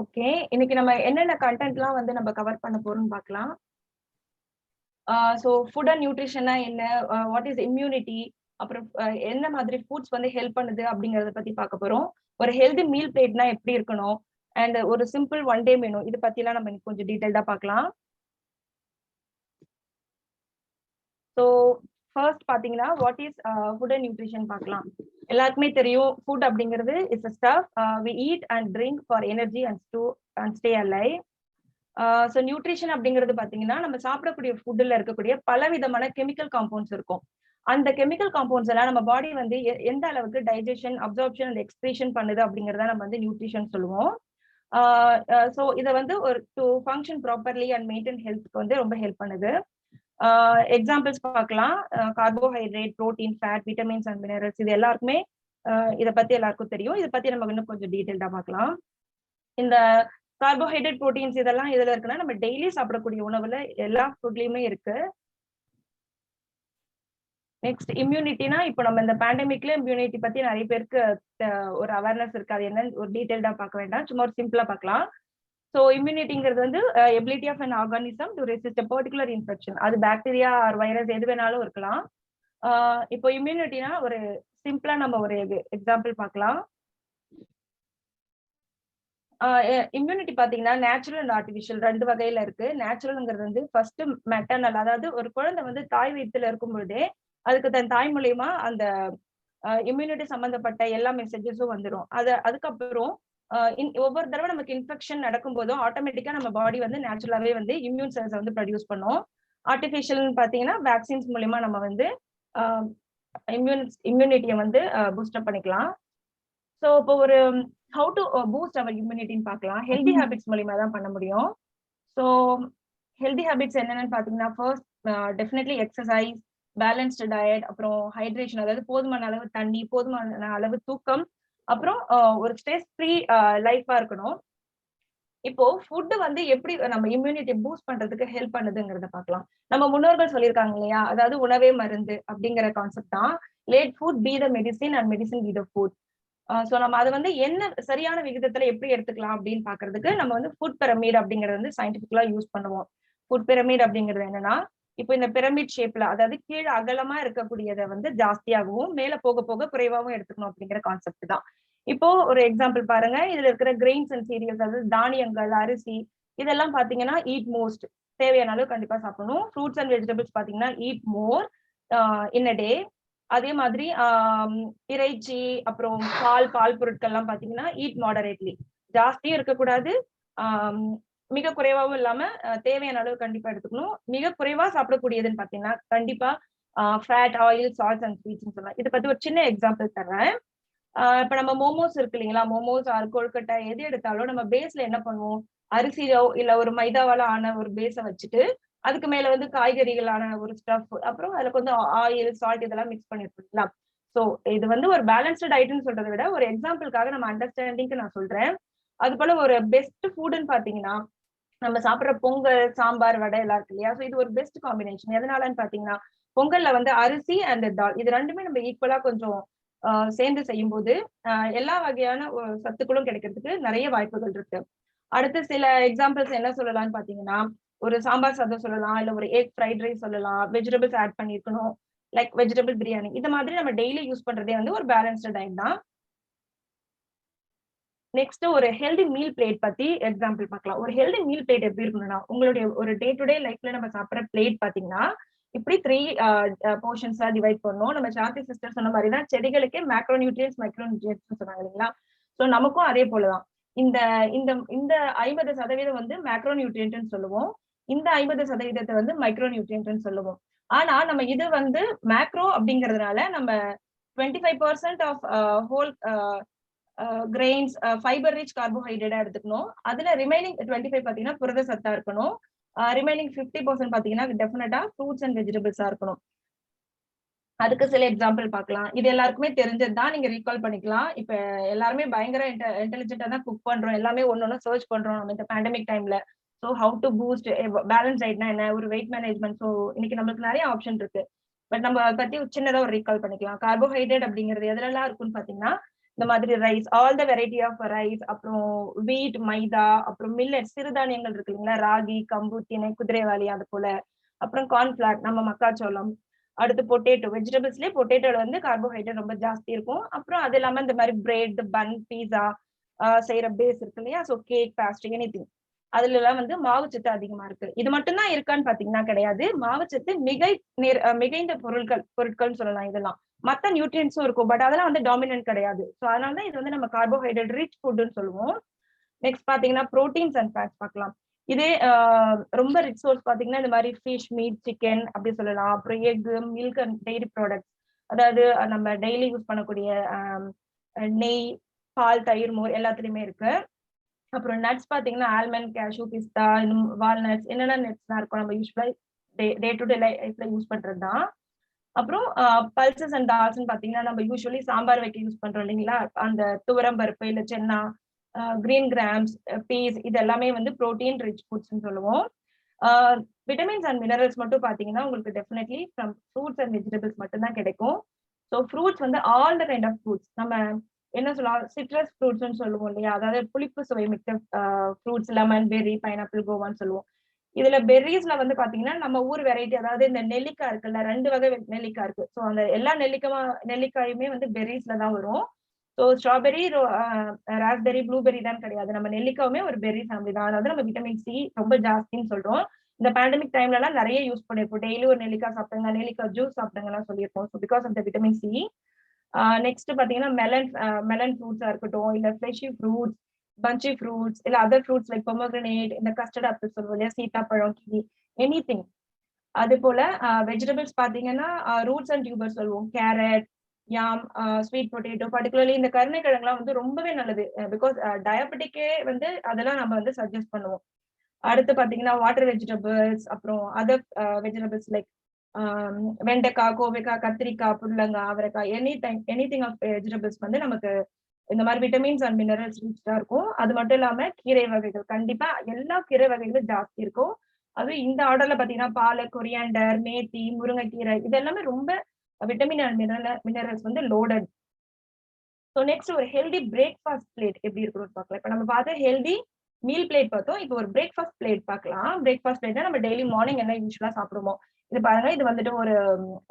[SPEAKER 4] ஓகே, இன்னைக்கு நம்ம என்னென்ன கண்டென்ட்லாம் வந்து நம்ம கவர் பண்ண போறோம்னு பார்க்கலாம். ஸோ ஃபுட் அண்ட் நியூட்ரிஷன்னா என்ன, வாட் இஸ் இம்யூனிட்டி, அப்புறம் என்ன மாதிரி ஃபுட்ஸ் வந்து ஹெல்ப் பண்ணுது அப்படிங்கறத பத்தி பார்க்க போறோம். ஒரு ஹெல்தி மீல் பிளேட்னா எப்படி இருக்கணும், அண்ட் ஒரு சிம்பிள் ஒன் டே மெனு, இதை பத்தி எல்லாம் நம்ம கொஞ்சம் டீடைல்டா பார்க்கலாம். ஸோ ஃபர்ஸ்ட் பாத்தீங்கன்னா what is food and nutrition பார்க்கலாம். எல்லாருக்குமே தெரியும், ஃபுட் அப்படிங்கிறது it's a stuff we eat and drink for energy and stay alive. So nutrition அப்படிங்கிறது பாத்தீங்கன்னா நம்ம சாப்பிடக்கூடிய ஃபுட்ல இருக்கக்கூடிய பல விதமான கெமிக்கல் காம்பவுண்ட்ஸ் இருக்கும். அந்த கெமிக்கல் காம்பவுண்ட்ஸ் எல்லாம் நம்ம பாடி வந்து எந்த அளவுக்கு டைஜஷன், அப்சார்ப்ஷன் அண்ட் எக்ஸ்பிரேஷன் பண்ணுது அப்படிங்கறத நம்ம வந்து நியூட்ரிஷன் சொல்லுவோம். ஸோ இதை வந்து ஒரு to function properly and maintain ஹெல்த்க்கு வந்து ரொம்ப ஹெல்ப் பண்ணுது. எக்ஸாம்பிள்ஸ் பார்க்கலாம். Carbohydrate, protein, fat, vitamins and minerals, இது எல்லாருக்குமே இதை பத்தி எல்லாருக்கும் தெரியும். இதை பத்தி நம்ம இன்னும் கொஞ்சம் டீடைல்டா பார்க்கலாம். இந்த கார்போஹைட்ரேட், புரோட்டீன்ஸ் இதெல்லாம் இதுல இருக்குன்னா நம்ம டெய்லி சாப்பிடக்கூடிய உணவுல எல்லா ஃபுட்லயுமே இருக்கு. நெக்ஸ்ட் இம்யூனிட்டினா, இப்போ நம்ம இந்த பேண்டமிக்ல இம்யூனிட்டி பத்தி நிறைய பேருக்கு ஒரு அவேர்னஸ் இருக்கு. அது என்னன்னு ஒரு டீடைல்டா பார்க்க வேண்டாம், சும்மா ஒரு சிம்பிளா பார்க்கலாம். ஸோ இம்யூனிட்டிங்கிறது வந்து ability of an organism to resist a particular infection. அது பாக்டீரியா ஆர் வைரஸ் எது வேணாலும் இருக்கலாம். இப்போ இம்யூனிட்டினா ஒரு சிம்பிளா நம்ம ஒரு எக்ஸாம்பிள் பார்க்கலாம். இம்யூனிட்டி பாத்தீங்கன்னா நேச்சுரல் அண்ட் ஆர்டிஃபிஷியல் ரெண்டு வகையில இருக்கு. நேச்சுரல்ங்கிறது வந்து ஃபர்ஸ்ட் மெட்டர்னல், அதாவது ஒரு குழந்தை வந்து தாய் வயிற்றுல இருக்கும் பொழுதே அதுக்கு தன் தாய் மூலியமா அந்த இம்யூனிட்டி சம்பந்தப்பட்ட எல்லா மெசேஜஸும் வந்துடும். அதுக்கப்புறம் ஒவ்வொரு தடவை நமக்கு இன்ஃபெக்ஷன் நடக்கும் போதும் ஆட்டோமேட்டிக்கா நம்ம பாடி வந்து நேச்சுரலாவே வந்து இம்யூன் செல்ஸ் வந்து ப்ரொடியூஸ் பண்ணும். ஆர்டிஃபிஷியல் பாத்தீங்கன்னா வேக்சின்ஸ் மூலியமா நம்ம வந்து இம்யூனிட்டியை வந்து பூஸ்டப் பண்ணிக்கலாம். ஸோ இப்போ ஒரு ஹவு டு பூஸ்ட் அவர் இம்யூனிட்டின்னு பார்க்கலாம். ஹெல்தி ஹேபிட்ஸ் மூலியமா தான் பண்ண முடியும். ஸோ ஹெல்தி ஹேபிட்ஸ் என்னென்னு பாத்தீங்கன்னா, first definitely exercise, balanced diet, அப்புறம் ஹைட்ரேஷன், அதாவது போதுமான அளவு தண்ணி, போதுமான அளவு தூக்கம், அப்புறம் ஒரு ஸ்ட்ரெஸ் ஃப்ரீ லைஃபா இருக்கணும். இப்போ ஃபுட் வந்து எப்படி நம்ம இம்யூனிட்டி பூஸ்ட் பண்றதுக்கு ஹெல்ப் பண்ணுதுங்கிறத பார்க்கலாம். நம்ம முன்னோர்கள் சொல்லியிருக்காங்க இல்லையா, அதாவது உணவே மருந்து அப்படிங்கிற கான்செப்ட் தான். Let food be the medicine and medicine be the food. So நம்ம அதை வந்து என்ன சரியான விகிதத்துல எப்படி எடுத்துக்கலாம் அப்படின்னு பாக்குறதுக்கு நம்ம வந்து ஃபுட் பிரமிட் அப்படிங்கறது வந்து சயின்டிபிக்கலா யூஸ் பண்ணுவோம். ஃபுட் பிரமிட் அப்படிங்கிறது என்னன்னா, இப்போ இந்த பிரமிட் ஷேப்ல, அதாவது கீழே அகலமா இருக்கக்கூடியதை வந்து ஜாஸ்தியாகவும் மேல போக போக குறைவாகவும் எடுத்துக்கணும் அப்படிங்கிற கான்செப்ட் தான். இப்போ ஒரு எக்ஸாம்பிள் பாருங்க, இதுல இருக்கிற கிரெயின்ஸ் அண்ட் சீரியல்ஸ், அதாவது தானியங்கள், அரிசி, இதெல்லாம் பாத்தீங்கன்னா ஈட் மோஸ்ட், தேவையான அளவு கண்டிப்பா சாப்பிடணும். ஃப்ரூட்ஸ் அண்ட் வெஜிடபிள்ஸ் பாத்தீங்கன்னா ஈட் மோர் இன் அ டே. அதே மாதிரி இறைச்சி, அப்புறம் பால் பொருட்கள்லாம் பாத்தீங்கன்னா ஈட் மாடரேட்லி, ஜாஸ்தியும் இருக்கக்கூடாது, மிக குறைவாகவும் இல்லாம தேவையான அளவு கண்டிப்பா எடுத்துக்கணும். மிக குறைவா சாப்பிடக்கூடியதுன்னு பாத்தீங்கன்னா கண்டிப்பா ஃபேட், ஆயில், சால்ட்ஸ் அண்ட் ஸ்வீட்ஸ்ன்னு சொல்லலாம். இதை பத்தி ஒரு சின்ன எக்ஸாம்பிள் தர்றேன். இப்ப நம்ம மோமோஸ் இருக்கு இல்லைங்களா, மோமோஸ் ஆர் கொழுக்கட்டை எது எடுத்தாலும் நம்ம பேஸ்ல என்ன பண்ணுவோம், அரிசியோ இல்ல ஒரு மைதாவால ஆன ஒரு பேஸ வச்சுட்டு அதுக்கு மேல வந்து காய்கறிகளான ஒரு ஸ்டஃப், அப்புறம் அதுல கொஞ்சம் ஆயில், சால்ட் இதெல்லாம் மிக்ஸ் பண்ணிருப்பீங்களா. ஸோ இது வந்து ஒரு பேலன்ஸ்டு டயட்னு சொல்றதை விட ஒரு எக்ஸாம்பிளுக்காக நம்ம அண்டர்ஸ்டாண்டிங்க்கு நான் சொல்றேன். அது போல ஒரு பெஸ்ட் ஃபுட்னு பாத்தீங்கன்னா, நம்ம சாப்பிட்ற பொங்கல், சாம்பார், வடை எல்லாம் இருக்கு இல்லையா. ஸோ இது ஒரு பெஸ்ட் காம்பினேஷன். எதனாலன்னு பாத்தீங்கன்னா, பொங்கல்ல வந்து அரிசி அண்ட் தால் இது ரெண்டுமே நம்ம ஈக்குவலா கொஞ்சம் சேர்ந்து செய்யும் போது எல்லா வகையான சத்துக்களும் கிடைக்கிறதுக்கு நிறைய வாய்ப்புகள் இருக்கு. அடுத்து சில எக்ஸாம்பிள்ஸ் என்ன சொல்லலாம்னு பாத்தீங்கன்னா, ஒரு சாம்பார் சாதம் சொல்லலாம், இல்ல ஒரு எக் ஃப்ரைட் ரைஸ் சொல்லலாம், வெஜிடபிள்ஸ் ஆட் பண்ணிருக்கணும், லைக் வெஜிடபிள் பிரியாணி. இந்த மாதிரி நம்ம டெய்லி யூஸ் பண்றதே வந்து ஒரு பேலன்ஸ்டு டயட் தான். நெக்ஸ்ட் ஒரு ஹெல்தி மீல் பிளேட் பத்தி எக்ஸாம்பிள் பார்க்கலாம். ஒரு ஹெல்தி மீல் பிளேட் எப்படி இருக்கணும்னா, உங்களுடைய ஒரு டே டு டே லைஃப்ல நம்ம சாப்பிட்ற பிளேட் பாத்தீங்கன்னா இப்படி 3 போர்ஷன்ஸா டிவைட் பண்ணணும். நம்ம சாந்தி சிஸ்டர் சொன்ன மாதிரி தான் செடிகளுக்கே மேக்ரோ நியூட்ரியன்ஸ், மைக்ரோ நியூட்ரியன்ஸ் சொன்னாங்க இல்லைங்களா. ஸோ நமக்கும் அதே போலதான் இந்த இந்த இந்த 50% வந்து மேக்ரோ நியூட்ரியன்ட்னு சொல்லுவோம், இந்த 50% வந்து மைக்ரோ நியூட்ரியன்ட்னு சொல்லுவோம். ஆனா நம்ம இது வந்து மேக்ரோ அப்படிங்கிறதுனால நம்ம 25% of whole grains, fibre rich கார்போஹைட்ரேட்டா எடுத்துக்கணும். அதுல ரிமைனிங் 25 பாத்தீங்கன்னா புரத சத்தா இருக்கணும். ரிமைனிங் 50% பாத்தீங்கன்னா டெஃபினட்டா ஃப்ரூட்ஸ் அண்ட் வெஜிடபிள்ஸா இருக்கணும். அதுக்கு சில எக்ஸாம்பிள் பார்க்கலாம். இது எல்லாருக்குமே தெரிஞ்சது தான், நீங்க ரீகால் பண்ணிக்கலாம். இப்ப எல்லாருமே பயங்கர இன்டெலிஜென்ட்டா தான் குக் பண்றோம், எல்லாமே ஒன்னொன்னு சர்ச் பண்றோம் நம்ம இந்த பேண்டமிக் டைம்ல. So how to boost balance டயட்னா என்ன, ஒரு வெயிட் மேனேஜ்மெண்ட். ஸோ இன்னைக்கு நம்மளுக்கு நிறைய ஆப்ஷன் இருக்கு. பட் நம்ம பத்தி சின்னதா ஒரு ரீகால் பண்ணிக்கலாம். கார்போஹைட்ரேட் அப்படிங்கிறது எதுலலாம் இருக்குன்னு பாத்தீங்கன்னா, இந்த மாதிரி rice, all the variety of rice, அப்புறம் வீட், மைதா, அப்புறம் மில்லட், சிறுதானியங்கள் இருக்கு இல்லைங்களா, ராகி, கம்பு, திணை, குதிரைவாளி, அது போல, அப்புறம் கார்ன்ஃபிளார், நம்ம மக்காச்சோளம். அடுத்து பொட்டேட்டோ, வெஜிடபிள்ஸ்லயே பொட்டேட்டோல வந்து கார்போஹைட்ரேட் ரொம்ப ஜாஸ்தி இருக்கும். அப்புறம் அது இல்லாம இந்த மாதிரி பிரெட், பன், பீஸா செய்யற பேஸ் இருக்கு இல்லையா, ஸோ கேக், பேஸ்ட்ரி, எனிதிங், அதுல எல்லாம் வந்து மாவுச்சத்து அதிகமா இருக்கு. இது மட்டும்தான் இருக்கான்னு பாத்தீங்கன்னா கிடையாது. மாவுச்சத்து மிகைந்த பொருட்கள்னு சொல்லலாம். இதெல்லாம் மத்த நியூட்ரியன்ஸும் இருக்கும், பட் அதெல்லாம் வந்து டாமினன்ட் கிடையாது. ஸோ அதனாலதான் இது வந்து நம்ம கார்போஹைட்ரேட் ரிச் ஃபுட்னு சொல்லுவோம். நெக்ஸ்ட் பாத்தீங்கன்னா ப்ரோட்டீன்ஸ் அண்ட் ஃபேட்ஸ் பார்க்கலாம். இதே ரொம்ப ரிச் சோர்ஸ் பாத்தீங்கன்னா இந்த மாதிரி ஃபிஷ், மீட், சிக்கன் அப்படி சொல்லலாம். அப்புறம் egg, milk and dairy products, அதாவது நம்ம டெய்லி யூஸ் பண்ணக்கூடிய நெய், பால், தயிர், மோர் எல்லாத்துலயுமே இருக்கு. அப்புறம் நட்ஸ் பாத்தீங்கன்னா ஆல்மண்ட், கேஷ்யூ, பிஸ்தா, இன்னும் வால்நட்ஸ், என்னென்ன நட்ஸ்லாம் இருக்கும் நம்ம யூஸ்வலா டே டு டே லைஃப்ல யூஸ் பண்றதுதான். அப்புறம் பல்சஸ் அண்ட் தால்ஸ்ன்னு பாத்தீங்கன்னா நம்ம யூஸ்வலி சாம்பார் வைக்க யூஸ் பண்றோம் இல்லைங்களா, அந்த துவரம் பருப்பு, இல்ல சென்னா, கிரீன் கிராம்ஸ், பீஸ், இது எல்லாமே வந்து ப்ரோட்டீன் ரிச் ஃபுட்ஸ்ன்னு சொல்லுவோம். விட்டமின்ஸ் அண்ட் மினரல்ஸ் மட்டும் பாத்தீங்கன்னா உங்களுக்கு definitely from fruits and vegetables மட்டும் தான் கிடைக்கும். ஸோ ஃப்ரூட்ஸ் வந்து all the kind of fruits, நம்ம என்ன சொல்லலாம், சிட்ரஸ் ஃப்ரூட்ஸ்ன்னு சொல்லுவோம் இல்லையா, அதாவது புளிப்பு சுவை மிக்க ஃப்ரூட்ஸ், லெமன், பெர்ரி, பைனாப்பிள், கோவான்னு சொல்லுவோம். இதுல பெர்ரிஸ்ல வந்து பாத்தீங்கன்னா நம்ம ஊர் வெரைட்டி, அதாவது இந்த நெல்லிக்காய் இருக்குல்ல, 2 வகை நெல்லிக்காய் இருக்கு. ஸோ அந்த எல்லா நெல்லிக்காயுமே வந்து பெர்ரிஸ்ல தான் வரும். ஸோ ஸ்ட்ராபெரி, ராஸ்பெரி, ப்ளூபெரி தான் கிடையாது. நம்ம நெல்லிக்காயுமே ஒரு பெர்ரி ஃபேமிலி தான். அதாவது நம்ம விட்டமின் சி ரொம்ப ஜாஸ்தின்னு சொல்றோம். இந்த பேண்டமிக் டைம்ல எல்லாம் நிறைய யூஸ் பண்ணிருப்போம். டெய்லி ஒரு நெல்லிக்காய் சாப்பிடுங்க, நெல்லிக்காய் ஜூஸ் சாப்பிடுங்கலாம் சொல்லியிருப்போம். So because of the vitamin C. Next பாத்தீங்கன்னா மெலன் ஃப்ரூட்ஸா இருக்கட்டும், இல்ல ஃப்ளெஷி ஃப்ரூட்ஸ், பஞ்சி ஃப்ரூட்ஸ், இல்ல அதர் ஃப்ரூட்ஸ் லைக் பொமோகிரனேட், இந்த கஸ்டர்ட் ஆப்பிள் சொல்லுவோம் இல்லையா, சீத்தாப்பழம், கிவி, எனி திங். அது போல வெஜிடபிள்ஸ் பாத்தீங்கன்னா ரூட்ஸ் அண்ட் டியூபர்ஸ் சொல்லுவோம், கேரட், யாம், ஸ்வீட் பொட்டேட்டோ, பர்டிகுலர்லி இந்த கருணைக்கிழங்குலாம் வந்து ரொம்பவே நல்லது. பிகாஸ் டயபெட்டிக்கே வந்து அதெல்லாம் நம்ம வந்து சஜஸ்ட் பண்ணுவோம். அடுத்து பாத்தீங்கன்னா வாட்டர் வெஜிடபிள்ஸ், அப்புறம் அதர் வெஜிடபிள்ஸ் லைக் வெண்டைக்காய், கோவைக்காய், கத்திரிக்காய், புடலங்காய், அவரைக்காய், எனிதிங் ஆஃப் வெஜிடபிள்ஸ் வந்து நமக்கு இந்த மாதிரி விட்டமின்ஸ் அண்ட் மினரல்ஸ் ரிச்சா இருக்கும். அது மட்டும் இல்லாம கீரை வகைகள், கண்டிப்பா எல்லா கீரை வகைகளும் ஜாஸ்தி இருக்கும். அதுவும் இந்த ஆர்டர்ல பாத்தீங்கன்னா பாலக், கொரியாண்டர், மேத்தி, முருங்கைக்கீரை, இது எல்லாமே ரொம்ப விட்டமின் அண்ட் மினரல்ஸ் வந்து லோடட். ஸோ நெக்ஸ்ட் ஒரு ஹெல்தி பிரேக்ஃபாஸ்ட் பிளேட் எப்படி இருக்கணும்னு பார்க்கலாம். இப்ப நம்ம பார்த்த ஹெல்தி மீல் பிளேட் பார்த்தோம். இப்போ ஒரு பிரேக்ஃபாஸ்ட் பிளேட் பார்க்கலாம். பிரேக்ஃபாஸ்ட் பிளேட்னா நம்ம டெய்லி மார்னிங் என்ன யூஸ்வலா சாப்பிடுவோம். இது பாருங்க, இது வந்துட்டு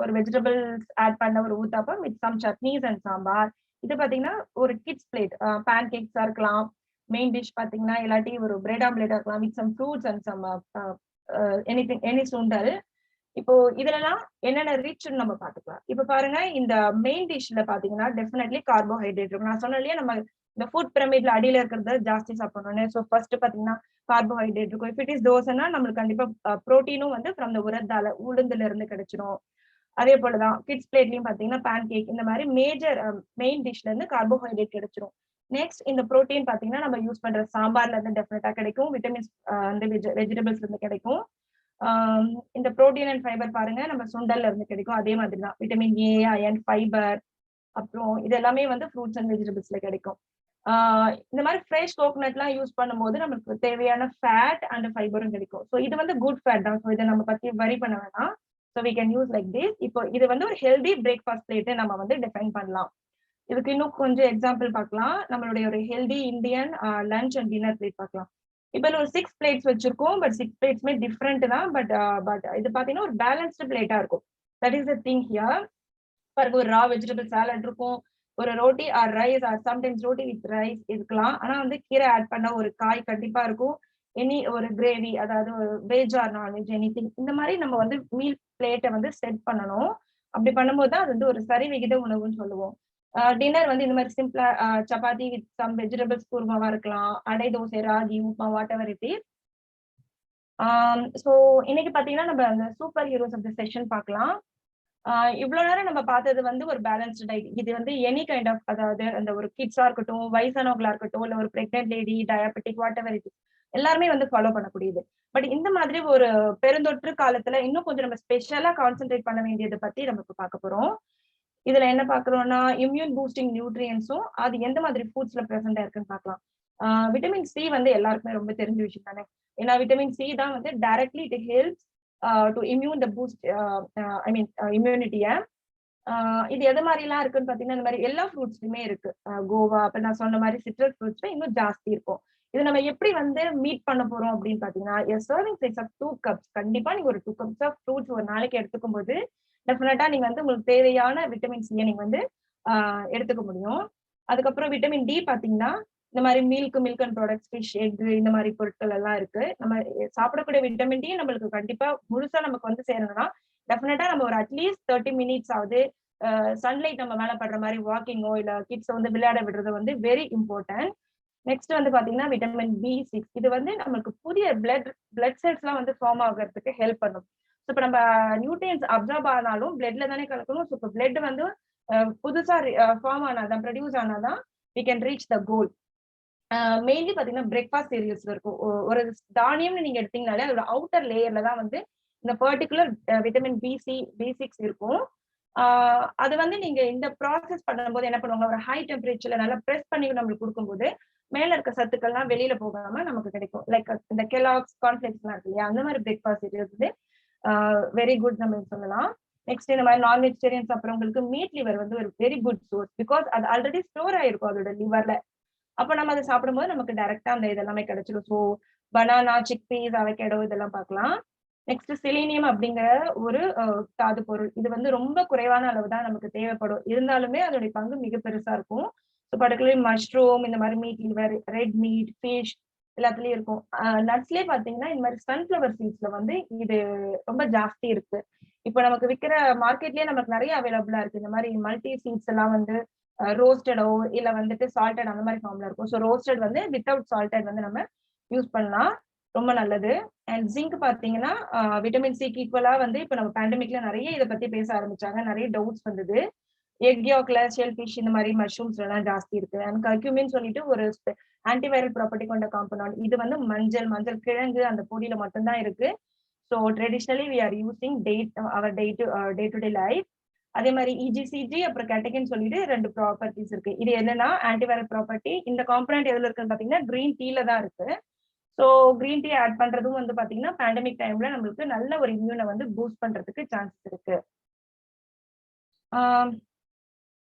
[SPEAKER 4] ஒரு வெஜிடபிள்ஸ் ஆட் பண்ண ஒரு uttapam with some chutneys and sambar. இது பாத்தீங்கன்னா ஒரு கிட்ஸ் பிளேட், பேன் கேக்ஸா இருக்கலாம். மெயின் டிஷ் பாத்தீங்கன்னா இல்லாட்டி ஒரு பிரெட் ஆம்லேட்டா இருக்கலாம் with some fruits and some any சுண்டல். இப்போ இதுலலாம் என்னென்ன ரிச்னு நம்ம பாத்துக்கலாம். இப்ப பாருங்க, இந்த மெயின் டிஷ்ல பாத்தீங்கன்னா டெஃபினெட்லி கார்போஹைட்ரேட் இருக்கும். நான் சொன்னேன் இல்லையா, நம்ம இந்த ஃபுட் பிரமிட்ல அடியில இருக்கிறத ஜாஸ்தி சாப்பிடணும்னு. ஸோ ஃபர்ஸ்ட் பாத்தீங்கன்னா கார்போஹைட்ரேட் இருக்கும். இஃப் இட் இஸ் தோசைன்னா நம்மளுக்கு கண்டிப்பா ப்ரோட்டீனும் வந்து ஃப்ரம் த உளுந்துல இருந்து கிடைச்சிடும். அதே போலதான் கிட்ஸ் பிளேட்லயும் பாத்தீங்கன்னா பேன் கேக், இந்த மாதிரி மேஜர் மெயின் டிஷ்ல இருந்து கார்போஹைட்ரேட் கிடைச்சிடும். நெக்ஸ்ட் இந்த ப்ரோட்டீன் பாத்தீங்கன்னா நம்ம யூஸ் பண்ற சாம்பார்ல இருந்து டெஃபினட்டா கிடைக்கும். விட்டமின்ஸ் வந்து வெஜிடபிள்ஸ்ல இருந்து கிடைக்கும். இந்த புரோட்டீன் அண்ட் ஃபைபர் பாருங்க நம்ம சுண்டல்ல இருந்து கிடைக்கும். அதே மாதிரி தான் விட்டமின் ஏ, அயன், ஃபைபர், அப்புறம் இது எல்லாமே வந்து ஃப்ரூட்ஸ் அண்ட் வெஜிடபிள்ஸ்ல கிடைக்கும். இந்த மாதிரி ஃப்ரெஷ் கோகோனட் எல்லாம் யூஸ் பண்ணும்போது நமக்கு தேவையான ஃபேட் அண்ட் ஃபைபரும் கிடைக்கும். ஸோ இது வந்து குட் ஃபேட் தான். ஸோ இதை நம்ம பத்தி வரி பண்ண வேணாம். So we can use like this. இப்போ இது வந்து ஒரு ஹெல்தி பிரேக்ஃபாஸ்ட் பிளேட் நம்ம வந்து டிஃபைன் பண்ணலாம். இதுக்கு இன்னும் கொஞ்சம் எக்ஸாம்பிள் பார்க்கலாம். நம்மளுடைய ஒரு healthy Indian lunch and dinner plate பார்க்கலாம். இப்ப ஒரு 6 பிளேட்ஸ் வச்சிருக்கோம். பட் 6 பிளேட்ஸ்மே டிஃப்ரெண்ட் தான். பட் இது பாத்தீங்கன்னா ஒரு பேலன்ஸ்டு பிளேட்டா இருக்கும். That is the thing here. பாருங்க, ஒரு ரா வெஜிடபிள் சாலட் இருக்கும், ஒரு roti or rice or sometimes roti with rice இருக்கலாம். ஆனா வந்து கீரை ஆட் பண்ண ஒரு காய் கண்டிப்பா இருக்கும். எனி ஒரு கிரேவி, அதாவது வெஜ் ஆர் நான்வெஜ் எனிதிங். இந்த மாதிரி நம்ம வந்து மீல் பிளேட்டை வந்து செட் பண்ணணும். அப்படி பண்ணும்போது தான் அது வந்து ஒரு சரிவிகித உணவுன்னு சொல்லுவோம். டின்னர் வந்து இந்த மாதிரி சிம்பிளா சப்பாத்தி வித் சம் வெஜிடபிள்ஸ் குருமாவா இருக்கலாம், adai, dosa, ragi, upma, whatever it is. So இன்னைக்கு பாத்தீங்கன்னா நம்ம அந்த superheroes of the session பார்க்கலாம். இவ்வளவு நேரம் நம்ம பார்த்தது வந்து ஒரு பேலன்ஸ்டு டயட். இது வந்து எனி கைண்ட் ஆஃப், அதாவது அந்த ஒரு கிட்ஸா இருக்கட்டும், வயசானவங்களா இருக்கட்டும், இல்ல ஒரு pregnant lady, diabetic, what ever it is, எல்லாருமே வந்து ஃபாலோ பண்ணக்கூடியது. பட் இந்த மாதிரி ஒரு பெருந்தொற்று காலத்துல இன்னும் கொஞ்சம் நம்ம ஸ்பெஷலா கான்சென்ட்ரேட் பண்ண வேண்டியதை பத்தி நம்ம இப்ப பார்க்க போறோம். இதுல என்ன பாக்குறோம்னா இம்யூன் பூஸ்டிங் நியூட்ரியன்ஸும் அது எந்த மாதிரி ஃபுட்ஸ்ல பிரசண்டா இருக்குன்னு பார்க்கலாம். விட்டமின் சி வந்து எல்லாருக்குமே ரொம்ப தெரிஞ்ச விஷயம் தானே. ஏன்னா விட்டமின் சி தான் வந்து directly it helps to immune the boost, I mean இம்யூனிட்டிய. இது எது மாதிரி எல்லாம் இருக்குன்னு பாத்தீங்கன்னா இந்த மாதிரி எல்லா ஃப்ரூட்ஸ்லயுமே இருக்கு. கோவா, அப்ப நான் சொன்ன மாதிரி சிட்ரஸ் ஃப்ரூட்ஸ்ல இன்னும் ஜாஸ்தி இருக்கும். இது நம்ம எப்படி வந்து மீட் பண்ண போறோம் அப்படின்னு பாத்தீங்கன்னா, சர்விங் சைஸ் ஆஃப் 2 cups. கண்டிப்பா நீங்க ஒரு 2 cups ஆஃப் ஃப்ரூட்ஸ் ஒரு நாளைக்கு எடுத்துக்கும் போது டெஃபினட்டா நீங்க வந்து உங்களுக்கு தேவையான விட்டமின் சியை நீங்க வந்து எடுத்துக்க முடியும். அதுக்கப்புறம் விட்டமின் டி பாத்தீங்கன்னா இந்த மாதிரி milk and products, fish, egg, இந்த மாதிரி பொருட்கள் எல்லாம் இருக்கு. நம்ம சாப்பிடக்கூடிய விட்டமின் டி நம்மளுக்கு கண்டிப்பா முழுசா நமக்கு வந்து சேரணும்னா டெஃபினட்டா நம்ம ஒரு அட்லீஸ்ட் 30 minutes ஆகுது சன்லைட் நம்ம மேல படுற மாதிரி வாக்கிங்கோ இல்ல கிட்ஸ் வந்து விளையாட விடுறது வந்து வெரி இம்பார்ட்டன்ட். நெக்ஸ்ட் வந்து பாத்தீங்கன்னா விட்டமின் B6. இது வந்து நமக்கு புதிய பிளட் செல்ஸ் எல்லாம் வந்து ஃபார்ம் ஆகிறதுக்கு ஹெல்ப் பண்ணும். ஸோ இப்போ நம்ம நியூட்ரியன்ஸ் அப்சர்வ் ஆனாலும் பிளட்ல தானே கலக்கணும். ஸோ இப்போ பிளட் வந்து புதுசா ஃபார்ம் ஆனாதான், ப்ரொடியூஸ் ஆனாதான் we can reach the goal. Mainly பாத்தீங்கன்னா பிரேக்ஃபாஸ்ட் சீரியல்ஸ்ல இருக்கும். ஒரு தானியம்னு நீங்க எடுத்தீங்கனாலே அதோட அவுட்டர் லேயர்ல தான் வந்து இந்த பர்டிகுலர் விட்டமின் B6 இருக்கும். அது வந்து நீங்க இந்த ப்ராசஸ் பண்ணும்போது என்ன பண்ணுவாங்க, ஒரு ஹை டெம்பரேச்சர்ல நல்லா ப்ரெஸ் பண்ணி நம்மளுக்கு கொடுக்கும்போது மேல இருக்க சத்துக்கள்லாம் வெளியில போகாம நமக்கு கிடைக்கும். லைக் இந்த கெலாக்ஸ், கார்ன்ஃபிளேக்ஸ் எல்லாம் இருக்கு இல்லையா, அந்த மாதிரி பிரேக்ஃபாஸ்ட் சீரியல்ஸ் வந்து வெரி குட் நம்ம சொல்லலாம். நெக்ஸ்ட் இந்த மாதிரி நான் வெஜிடேரியன் சாப்பிட்றவங்களுக்கு மீட் லிவர் வந்து ஒரு வெரி குட் சோர்ஸ். பிகாஸ் அது ஆல்ரெடி ஸ்டோர் ஆயிருக்கும் அதோட லிவர்ல. அப்ப நம்ம அதை சாப்பிடும்போது நமக்கு டைரக்டா அந்த இதெல்லாமே கிடைச்சிடும். So banana, chickpeas, avocado இதெல்லாம் பார்க்கலாம். நெக்ஸ்ட் செலீனியம் அப்படிங்கிற ஒரு தாது பொருள். இது வந்து ரொம்ப குறைவான அளவு தான் நமக்கு தேவைப்படும். இருந்தாலுமே அதோடைய பங்கு மிக பெருசா இருக்கும். ஸோ பர்டிகுலர்லி மஷ்ரூம், இந்த மாதிரி meet liver, red meat, fish எல்லாத்துலயும் இருக்கும். நட்ஸ்லயே பாத்தீங்கன்னா இந்த மாதிரி சன்ஃபிளவர் சீட்ஸ்ல வந்து இது ரொம்ப ஜாஸ்தி இருக்கு. இப்போ நமக்கு விற்கிற மார்க்கெட்லயே நமக்கு நிறைய அவைலபிளா இருக்கு. இந்த மாதிரி மல்டி சீட்ஸ் எல்லாம் வந்து ரோஸ்டடோ இல்ல வந்துட்டு சால்டட் அந்த மாதிரி ஃபார்ம்ல இருக்கும். ஸோ ரோஸ்டட் வந்து வித்தவுட் சால்டட் வந்து நம்ம யூஸ் பண்ணலாம், ரொம்ப நல்லது. அண்ட் ஜிங்க் பாத்தீங்கன்னா விட்டமின் சிக்கு ஈக்குவலா வந்து இப்போ நம்ம பேண்டமிக்ல நிறைய இதை பத்தி பேச ஆரம்பிச்சாங்க, நிறைய டவுட்ஸ் வந்தது. எக் யாக்ல ஷெல் ஃபிஷ் இந்த மாதிரி மஷ்ரூம்ஸ் எல்லாம் ஜாஸ்தி இருக்கு. அண்ட் கர்க்யூமின் சொல்லிட்டு ஒரு ஆன்டிவைரல் ப்ராப்பர்ட்டி கொண்ட காம்பனண்ட். இது வந்து மஞ்சள் கிழங்கு அந்த பொடியில மட்டும்தான் இருக்கு. So traditionally we are using our day to day life. அதே மாதிரி இஜிசிஜி அப்புறம் கேட்டகின் சொல்லிட்டு 2 ப்ராப்பர்ட்டிஸ் இருக்கு. இது என்னன்னா ஆன்டிவைரல் ப்ராப்பர்ட்டி. இந்த காம்பனண்ட் எதுல இருக்குன்னு பாத்தீங்கன்னா கிரீன் டீல தான் இருக்கு. ஸோ கிரீன் டீ ஆட் பண்றதும் வந்து பாத்தீங்கன்னா பேண்டமிக் டைம்ல நம்மளுக்கு நல்ல ஒரு இம்யூனை வந்து பூஸ்ட் பண்றதுக்கு சான்சஸ் இருக்கு.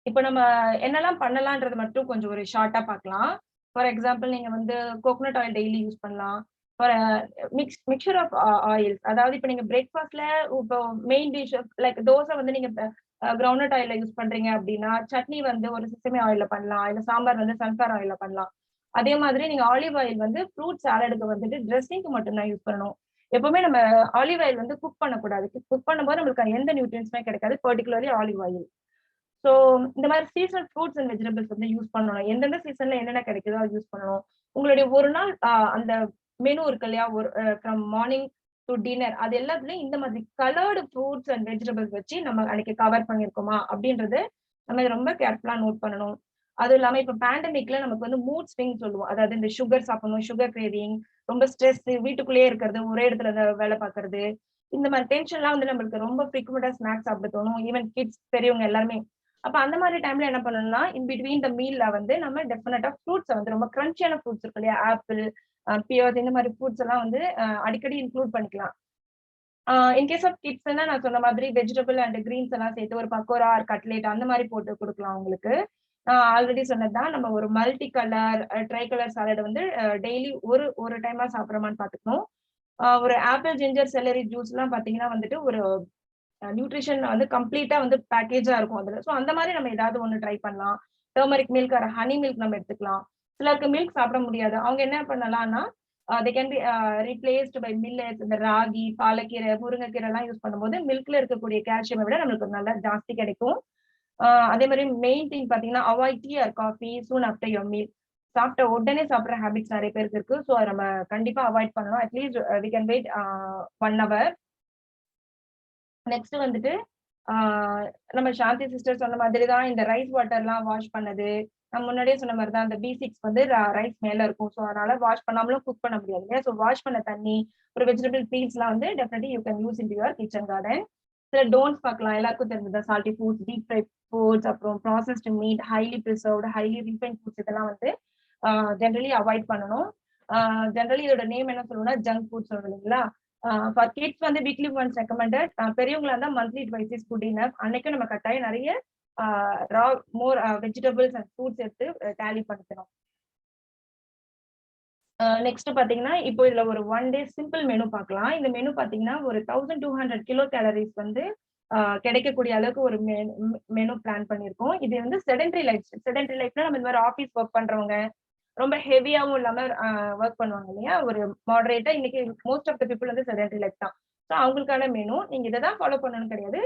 [SPEAKER 4] இப்போ நம்ம என்னெல்லாம் பண்ணலான்றது மட்டும் கொஞ்சம் ஒரு ஷார்ட்டா பார்க்கலாம். ஃபார் எக்ஸாம்பிள் நீங்க வந்து கோகோனட் ஆயில் டெய்லி யூஸ் பண்ணலாம். ஃபார் மிக்சர் ஆஃப் ஆயில்ஸ், அதாவது இப்போ நீங்க பிரேக்ஃபாஸ்ட்ல இப்போ மெயின் டிஷ் லைக் தோசை வந்து நீங்க கிரவுண்ட்நட் ஆயில யூஸ் பண்றீங்க அப்படின்னா, சட்னி வந்து ஒரு சிசமி ஆயில பண்ணலாம், இல்ல சாம்பார் வந்து சன்ஃபிளவர் ஆயில பண்ணலாம். அதே மாதிரி நீங்க ஆலிவ் ஆயில் வந்து ஃப்ரூட் சாலடுக்கு வந்துட்டு ட்ரெஸ்ஸிங்க்கு மட்டும்தான் யூஸ் பண்ணணும். எப்பவுமே நம்ம ஆலிவ் ஆயில் வந்து குக் பண்ணக்கூடாது. குக் பண்ணும்போது நம்மளுக்கு எந்த நியூட்ரியன்ஸுமே கிடைக்காது, பர்டிகுலர்லி ஆலிவ் ஆயில். ஸோ இந்த மாதிரி சீசனல் ஃப்ரூட்ஸ் அண்ட் வெஜிடபிள்ஸ் வந்து யூஸ் பண்ணணும். எந்தெந்த சீசன்ல என்னென்ன கிடைக்குதோ அது யூஸ் பண்ணணும். உங்களுடைய ஒரு நாள் அந்த மெனு இருக்கு இல்லையா, ஒரு ஃப்ரம் மார்னிங் டு டின்னர், அது எல்லாத்துலயும் இந்த மாதிரி கலர்டு ஃப்ரூட்ஸ் அண்ட் வெஜிடபிள்ஸ் வச்சு நம்ம அன்னைக்கு கவர் பண்ணிருக்கோமா அப்படின்றது நம்ம ரொம்ப கேர்ஃபுல்லா நோட் பண்ணணும். அதுவும் இல்லாம இப்ப பேண்டமிக்ல நமக்கு வந்து மூட் ஸ்விங் சொல்லுவோம். அதாவது இந்த சுகர் சாப்பிடணும், சுகர் கிரேவிங், ரொம்ப ஸ்ட்ரெஸ், வீட்டுக்குள்ளேயே இருக்கிறது, ஒரே இடத்துல வேலை பார்க்கறது, இந்த மாதிரி டென்ஷன்லாம் வந்து நம்மளுக்கு ரொம்ப ஃப்ரீக்வெண்டா ஸ்நாக்ஸ் சாப்பிட தோணும். ஈவன் கிட்ஸ், பெரியவங்க எல்லாருமே. அப்ப அந்த மாதிரி டைம்ல என்ன பண்ணணும்னா, இன் பிட்வீன் த மீல்ல வந்து நம்ம டெஃபினட்டா ஃப்ரூட்ஸ் வந்து ரொம்ப கிரன்ச்சியான ஃப்ரூட்ஸ் இருக்கு இல்லையா, ஆப்பிள், பியர்ஸ், இந்த மாதிரி ஃப்ரூட்ஸ் எல்லாம் வந்து அடிக்கடி இன்க்ளூட் பண்ணிக்கலாம். இன்கேஸ் ஆஃப் கிட்ஸ்னா நான் சொன்ன மாதிரி வெஜிடபிள் அண்ட் கிரீன்ஸ் எல்லாம் சேர்த்து ஒரு பக்கோரா ஆர் கட்லேட் அந்த மாதிரி போட்டு கொடுக்கலாம் உங்களுக்கு. ஆல்ரெடி சொன்னதுதான், நம்ம ஒரு multi colour try colour salad வந்து டெய்லி ஒரு டைமா சாப்பிட்றோமான்னு பாத்துக்கணும். ஒரு ஆப்பிள், ஜிஞ்சர், செலரி ஜூஸ் எல்லாம் பாத்தீங்கன்னா வந்துட்டு ஒரு நியூட்ரிஷன் வந்து கம்ப்ளீட்டா வந்து பேக்கேஜா இருக்கும் அதுல. ஸோ அந்த மாதிரி நம்ம ஏதாவது ஒண்ணு ட்ரை பண்ணலாம். Turmeric milk or honey milk நம்ம எடுத்துக்கலாம். சிலருக்கு மில்க் சாப்பிட முடியாது, அவங்க என்ன பண்ணலாம்னா they can be replaced by millets. இந்த ராகி, பாலக்கீரை, முருங்கைக்கீரை எல்லாம் யூஸ் பண்ணும்போது மில்க்ல இருக்கக்கூடிய கால்சியமை விட நம்மளுக்கு நல்லா ஜாஸ்தி கிடைக்கும். அதே மாதிரி மெயின் திங் பாத்தீங்கன்னா avoid tea R coffee soon after your meal. சாப்பிட்ட உடனே சாப்பிட்ற ஹேபிட்ஸ் நிறைய பேருக்கு இருக்கு. ஸோ அதை நம்ம கண்டிப்பா அவாய்ட் பண்ணணும். At least we can wait 1 hour. Next வந்துட்டு நம்ம சாந்தி சிஸ்டர் சொன்ன மாதிரி தான் இந்த ரைஸ் வாட்டர்லாம் வாஷ் பண்ணது. நம்ம முன்னாடியே சொன்ன மாதிரி தான் அந்த B6 வந்து ரைஸ் மேல இருக்கும். ஸோ அதனால வாஷ் பண்ணாமலும் குக் பண்ண முடியாது இல்லையா. ஸோ வாஷ் பண்ண தண்ணி, ஒரு வெஜிடபிள் பீல்ஸ்லாம் வந்து definitely you can use in your kitchen garden. சில டோன்ட்ஸ் பார்க்கலாம். எல்லாருக்கும் தெரிஞ்சது salty foods, deep fry foods, அப்புறம் processed meat, highly preserved, highly refine foods இதெல்லாம் வந்து ஜென்ரலி அவாய்ட் பண்ணணும். ஜென்ரலி இதோட நேம் என்ன சொல்லுவோம்னா ஜங்க் ஃபுட் சொல்லுவோம் இல்லைங்களா. ஃபார் கிட்ஸ் வந்து வீக்லி ஒன்ஸ் ரெக்கமெண்டட். பெரியவங்களா இருந்தா monthly twice is good enough. அன்னைக்கு நம்ம கட்டாயம் நிறைய மோர் வெஜிடபிள்ஸ் அண்ட் ஃப்ரூட்ஸ் எடுத்து டேலி பண்ணிக்கணும். நெக்ஸ்ட் பாத்தீங்கன்னா இப்போ இதுல ஒரு 1 day சிம்பிள் மெனு பார்க்கலாம். இந்த மெனு பாத்தீங்கன்னா ஒரு 1200 கிலோ கேலரிஸ் வந்து கிடைக்கக்கூடிய அளவுக்கு ஒரு மெனு பிளான் பண்ணியிருக்கோம். இது வந்து செடென்டரி லைஃப்ல நம்ம இந்த மாதிரி ஆஃபீஸ் ஒர்க் பண்றவங்க, ரொம்ப ஹெவியாவும் இல்லாம ஒர்க் பண்ணுவாங்க இல்லையா, ஒரு மாடரேட்டா. இன்னைக்கு மோஸ்ட் ஆஃப் த பீப்புள் வந்து செடென்டரி லைஃப் தான். ஸோ அவங்களுக்கான மெனு நீங்க இதை தான் ஃபாலோ பண்ணணும்னு கிடையாது.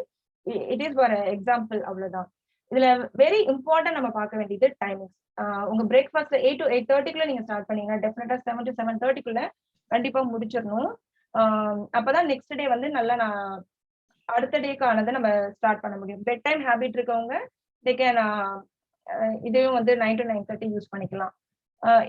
[SPEAKER 4] இட் இஸ் ஃபார் எக்ஸாம்பிள், அவ்வளவுதான். இதுல வெரி இம்பார்ட்டன்ட் நம்ம பார்க்க வேண்டியது டைமிங்ஸ். உங்க பிரேக்ஃபாஸ்ட் 8 to 8:30 நீங்க ஸ்டார்ட் பண்ணீங்கன்னா டெஃபினட்டா 7 to 7:30 கண்டிப்பா முடிச்சிடணும். அப்பதான் நெக்ஸ்ட் டே வந்து நல்லா நான் அடுத்த டேக்கானதை நம்ம ஸ்டார்ட் பண்ண முடியும். பெட் டைம் ஹேபிட் இருக்கவங்க இதையும் வந்து 9 to 9:30 யூஸ் பண்ணிக்கலாம்.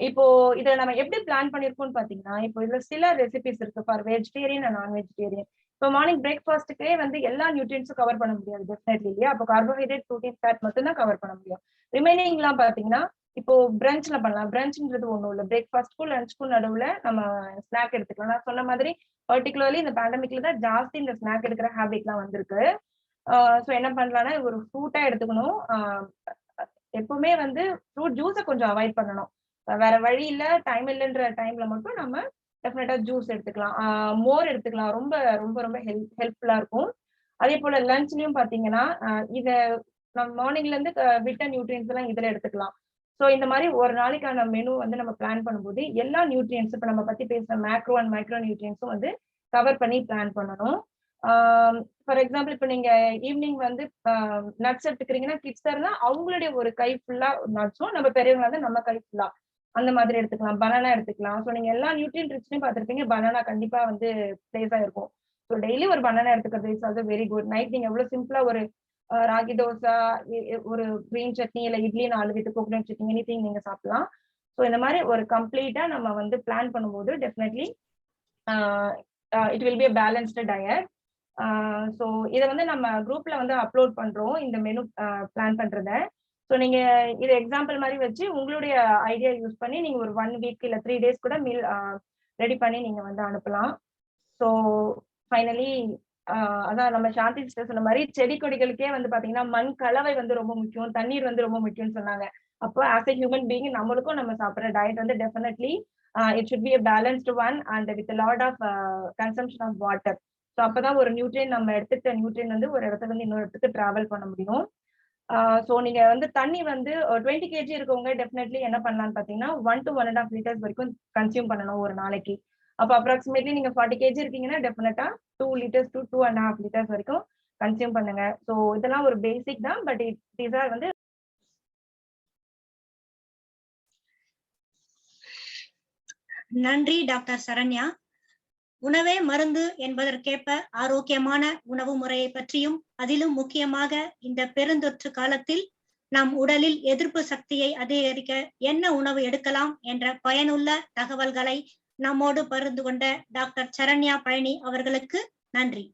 [SPEAKER 4] இப்போ இதை நம்ம எப்படி பிளான் பண்ணிருக்கோம்னு பாத்தீங்கன்னா, இப்போ இதுல சில ரெசிபிஸ் இருக்கு ஃபார் வெஜிடேரியன் அண்ட் நான் வெஜிடேரியன். இப்போ மார்னிங் பிரேக்ஃபாஸ்ட்டுக்கே வந்து எல்லா நியூட்ரியன்ஸும் கவர் பண்ண முடியாது டெஃபினெட்லி இல்லையா. அப்போ கார்போஹைட்ரேட், ப்ரோட்டீன், ஃபேட் மட்டும் தான் கவர் பண்ண முடியும். ரிமைனிங் எல்லாம் பாத்தீங்கன்னா இப்போ பிரஞ்ச்ல பண்ணலாம். பிரஞ்ச்ன்றது ஒண்ணும் இல்லை, பிரேக்ஃபாஸ்ட்க்கும் லஞ்சுக்கும் நடுவுல நம்ம ஸ்நாக் எடுத்துக்கலாம். நான் சொன்ன மாதிரி பர்டிகுலர்லி இந்த பேண்டமிக்ல தான் ஜாஸ்தி இந்த ஸ்நாக் எடுக்கிற ஹேபிட்லாம் வந்திருக்கு. ஸோ என்ன பண்ணலாம்னா ஒரு ஃப்ரூட்டா எடுத்துக்கணும். எப்பவுமே வந்து ஃப்ரூட் ஜூஸை கொஞ்சம் அவாய்ட் பண்ணணும். வேற வழி இல்ல, டைம் இல்லைன்ற டைம்ல மட்டும் நம்ம டெஃபினட்டா ஜூஸ் எடுத்துக்கலாம், மோர் எடுத்துக்கலாம். ரொம்ப ரொம்ப ரொம்ப ஹெல்ப்ஃபுல்லா இருக்கும். அதே போல லஞ்ச்லயும் பாத்தீங்கன்னா இத நம்ம மார்னிங்ல இருந்து விட்ட நியூட்ரியன்ஸ் எல்லாம் இதுல எடுத்துக்கலாம். ஸோ இந்த மாதிரி ஒரு நாளைக்கான மெனு வந்து நம்ம பிளான் பண்ணும்போது எல்லா நியூட்ரியன்ஸ், இப்ப நம்ம பத்தி பேசுற மேக்ரோ அண்ட் மைக்ரோ நியூட்ரியன்ஸும் வந்து கவர் பண்ணி பிளான் பண்ணணும். ஃபார் எக்ஸாம்பிள் இப்ப நீங்க ஈவினிங் வந்து நட்ஸ் எடுத்துக்கிறீங்கன்னா கிட்ஸா இருந்தா அவங்களுடைய ஒரு கை ஃபுல்லா நட்ஸும், நம்ம பெரியவங்க வந்து நம்ம கை ஃபுல்லா அந்த மாதிரி எடுத்துக்கலாம். பனானா எடுத்துக்கலாம். ஸோ நீங்க எல்லா நியூட்ரியன் ரிச்லயும் பார்த்திருப்பீங்க, பனானா கண்டிப்பா வந்து பிளேஸா இருக்கும். ஸோ டெய்லி ஒரு பனானா எடுத்துக்கிறது is also very good. Night நீங்க எவ்வளவு சிம்பிளா ஒரு ராகி தோசை, ஒரு கிரீன் சட்னி, இல்ல idli 4 with coconut chutney, anything நீங்க சாப்பிடலாம். ஸோ இந்த மாதிரி ஒரு கம்ப்ளீட்டா நம்ம வந்து பிளான் பண்ணும்போது definitely it will be a balanced diet. So இதை வந்து நம்ம குரூப்ல வந்து அப்லோட் பண்றோம் இந்த மெனு பிளான் பண்றத. ஸோ நீங்க இது எக்ஸாம்பிள் மாதிரி வச்சு உங்களுடைய ஐடியா யூஸ் பண்ணி நீங்க ஒரு 1 வீக் இல்ல 3 டேஸ் கூட மீல் ரெடி பண்ணி நீங்க வந்து அனுப்பலாம். ஸோ ஃபைனலி அதான் நம்ம சாந்தி சிஸ்டர் சொன்ன மாதிரி செடி கொடிகளுக்கே வந்து பாத்தீங்கன்னா மண் கலவை வந்து ரொம்ப முக்கியம், தண்ணீர் வந்து ரொம்ப முக்கியம்னு சொன்னாங்க. அப்போ ஆஸ் a ஹியூமன் பீயிங் நம்மளுக்கும் நம்ம சாப்பிட்ற டயட் வந்து definitely it should be a balanced one and with a lot of consumption of water. So அப்பதான் ஒரு நியூட்ரியன் நம்ம எடுத்துக்கிட்ட நியூட்ரியன் வந்து ஒரு இடத்துல இருந்து இன்னொரு இடத்துக்கு டிராவல் பண்ண முடியும். ஸோ நீங்க வந்து தண்ணி வந்து 20 kg இருக்கவங்க டெஃபினெட்லி என்ன பண்ணலாம்னு பாத்தீங்கன்னா 1 to 1.5 liters வரைக்கும் கன்சியூம் பண்ணணும் ஒரு நாளைக்கு. அப்போ அப்ராக்சிமேட்லி நீங்க 40 kg இருக்கீங்கன்னா டெஃபினட்டா 2 liters to 2.5 liters வரைக்கும் கன்சியூம் பண்ணுங்க. ஸோ இதெல்லாம் ஒரு பேசிக் தான், பட் இதா வந்து
[SPEAKER 2] நன்றி டாக்டர் சரண்யா. உணவே மருந்து என்பதற்கேற்ப ஆரோக்கியமான உணவு முறையை பற்றியும், அதிலும் முக்கியமாக இந்த பெருந்தொற்று காலத்தில் நம் உடலில் எதிர்ப்பு சக்தியை அதிகரிக்க என்ன உணவு எடுக்கலாம் என்ற பயனுள்ள தகவல்களை நம்மோடு பகிர்ந்து கொண்ட டாக்டர் சரண்யா பழனி அவர்களுக்கு நன்றி.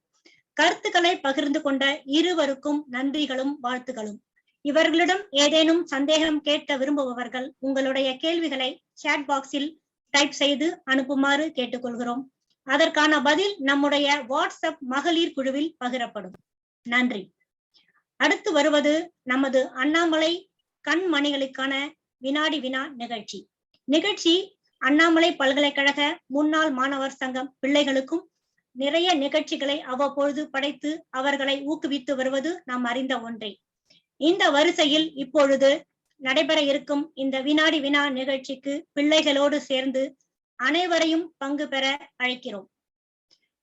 [SPEAKER 2] கருத்துக்களை பகிர்ந்து கொண்ட இருவருக்கும் நன்றிகளும் வாழ்த்துகளும். இவர்களிடம் ஏதேனும் சந்தேகம் கேட்க விரும்புபவர்கள் உங்களுடைய கேள்விகளை சாட் பாக்ஸில் டைப் செய்து அனுப்புமாறு கேட்டுக்கொள்கிறோம். அதற்கான பதில் நம்முடைய வாட்ஸ்அப் மகளிர் குழுவில் பகிரப்படும். நன்றி. அடுத்து வருவது நமது அண்ணாமலை கண்மணிகளுக்கான வினாடி வினா நிகழ்ச்சி அண்ணாமலை பல்கலைக்கழக முன்னாள் மாணவர் சங்கம் பிள்ளைகளுக்கும் நிறைய நிகழ்ச்சிகளை அவ்வப்பொழுது படைத்து அவர்களை ஊக்குவித்து வருவது நாம் அறிந்த ஒன்றே. இந்த வரிசையில் இப்பொழுது நடைபெற இருக்கும் இந்த வினாடி வினா நிகழ்ச்சிக்கு பிள்ளைகளோடு சேர்ந்து அனைவரையும் பங்கு பெற அழைக்கிறோம்.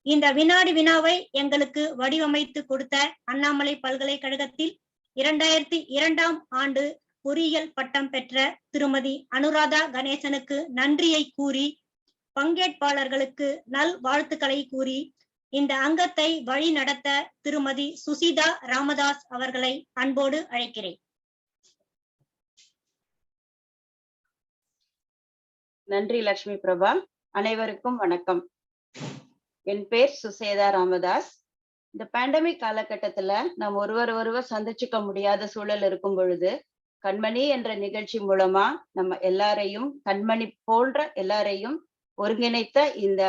[SPEAKER 2] இந்த வினாடி வினாவை எங்களுக்கு வடிவமைத்து கொடுத்த அண்ணாமலை பல்கலைக்கழகத்தில் 2002ஆம் ஆண்டு பொறியியல் பட்டம் பெற்ற திருமதி அனுராதா கணேசனுக்கு நன்றியை கூறி, பங்கேற்பாளர்களுக்கு நல் வாழ்த்துக்களை கூறி, இந்த அங்கத்தை வழி நடத்த திருமதி சுசிதா ராமதாஸ் அவர்களை அன்போடு அழைக்கிறேன்.
[SPEAKER 5] நன்றி லட்சுமி பிரபா. அனைவருக்கும் வணக்கம். என் பேர் சுசேதா ராமதாஸ். இந்த பேண்டமிக் காலகட்டத்துல நாம் ஒருவர் சந்திச்சுக்க முடியாத சூழல் இருக்கும் பொழுது கண்மணி என்ற நிகழ்ச்சி மூலமா நம்ம எல்லாரையும், கண்மணி போன்ற எல்லாரையும் ஒருங்கிணைத்த இந்த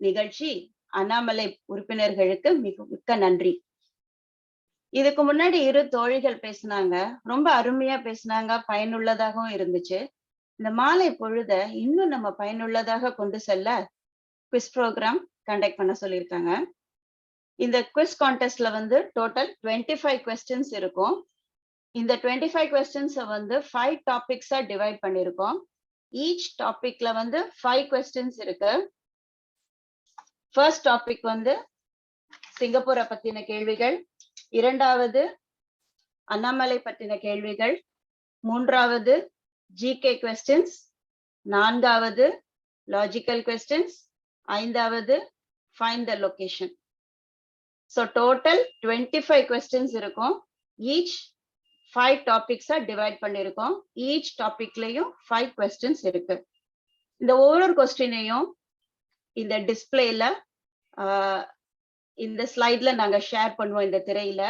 [SPEAKER 5] நிகழ்ச்சி அண்ணாமலை உறுப்பினர்களுக்கு மிக்க நன்றி. இதுக்கு முன்னாடி 2 தோழிகள் பேசினாங்க, ரொம்ப அருமையா பேசினாங்க, பயனுள்ளதாகவும் இருந்துச்சு. இந்த மாலை பொழுத இன்னும் நம்ம பயனுள்ளதாக கொண்டு செல்ல குவிஸ் ப்ரோக்ராம் கண்டக்ட் பண்ண சொல்லியிருக்காங்க. இந்த குவிஸ் கான்டெஸ்ட்ல வந்து டோட்டல் 25 கொஸ்டின்ஸ் இருக்கும். இந்த 25 கொஸ்டின்ஸை வந்து 5 டாபிக்ஸா டிவைட் பண்ணியிருக்கோம். ஈச் டாபிக்ல வந்து 5 கொஸ்டின்ஸ் இருக்கு. ஃபர்ஸ்ட் டாபிக் வந்து சிங்கப்பூரை பத்தின கேள்விகள், 2வது அண்ணாமலை பத்தின கேள்விகள், 3வது ஜிகே கொஸ்டின்ஸ், 4வது லாஜிக்கல் கொஸ்டின்ஸ், 5வது find the location. So total 25 questions இருக்கும். ஈச் 5 டாபிக்ஸா டிவைட் பண்ணிருக்கோம். ஈச் டாபிக்லயும் 5 கொஸ்டின்ஸ் இருக்கு. இந்த ஒவ்வொரு கொஸ்டினையும் இந்த டிஸ்பிளேல இந்த ஸ்லைட்ல நாங்க ஷேர் பண்ணுவோம். இந்த திரையில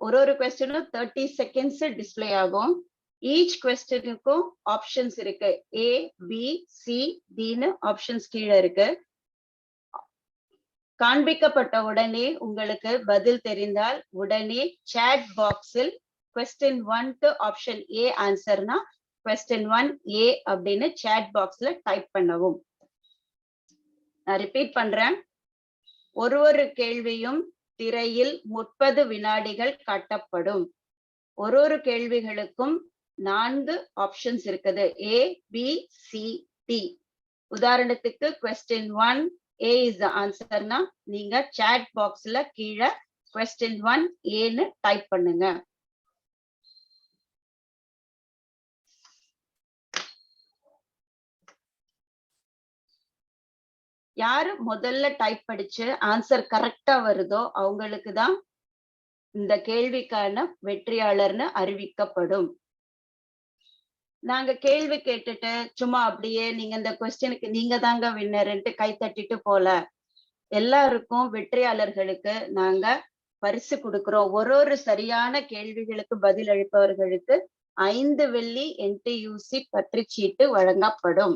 [SPEAKER 5] ஒரு கொஸ்டினும் 30 செகண்ட்ஸ் டிஸ்பிளே ஆகும். ஈச் கொஸ்டினுக்கும் ஆப்ஷன்ஸ் இருக்கு. A, B, C, Dன்னு ஆப்ஷன்ஸ் கீழே இருக்கு. காண்பிக்கப்பட்ட உடனே உங்களுக்கு பதில் தெரிந்தால் உடனே சாட் பாக்ஸில் question 1 option A ஆன்சர்னா question 1A அப்படின்னு சாட் பாக்ஸ்ல டைப் பண்ணவும். நான் ரிப்பீட் பண்றேன். ஒரு கேள்வியும் திரையில் 30 வினாடிகள் காட்டப்படும். ஒரு கேள்விகளுக்கும் 4 ஆப்ஷன்ஸ் இருக்குது. A, B, C, D. உதாரணத்துக்கு question 1 A is the answer னா நீங்க chat boxல கீழே question 1 A ன்னு டைப் பண்ணுங்க. யாரு முதல்ல டைப் படிச்சு ஆன்சர் கரெக்டா வருதோ அவங்களுக்கு தான் இந்த கேள்விக்கான வெற்றியாளர்னு அறிவிக்கப்படும். நாங்க கேள்வி கேட்டுட்டு சும்மா அப்படியே நீங்க இந்த கொஸ்டினுக்கு நீங்க தாங்க வின்னர்ன்ட்டு கை தட்டிட்டு போல. எல்லாருக்கும் வெற்றியாளர்களுக்கு நாங்க பரிசு கொடுக்கிறோம். ஒரு சரியான கேள்விகளுக்கு பதில் அளிப்பவர்களுக்கு 5 வெள்ளி NTUC பற்றுச்சீட்டு வழங்கப்படும்.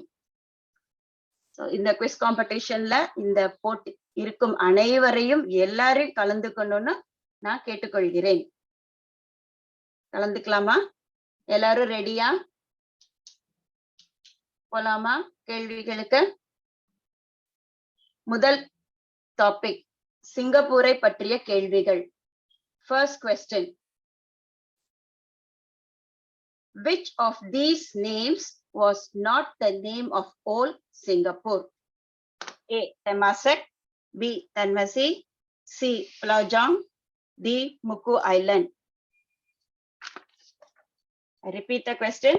[SPEAKER 5] இந்த குவிஸ் காம்படிஷன்ல இந்த போட்டி இருக்கும் அனைவரையும் எல்லாரையும் கலந்துக்கணும்னு நான் கேட்டுக்கொள்கிறேன். கலந்துக்கலாமா? எல்லாரும் ரெடியா? போலாமா கேள்விகளுக்கு? முதல் டாபிக் சிங்கப்பூரை பற்றிய கேள்விகள். First question. Which of these names was not the name of old Singapore? A. Temasek, B. Tanmasi, C. Pulau Jong, D. Muku Island. I repeat the question.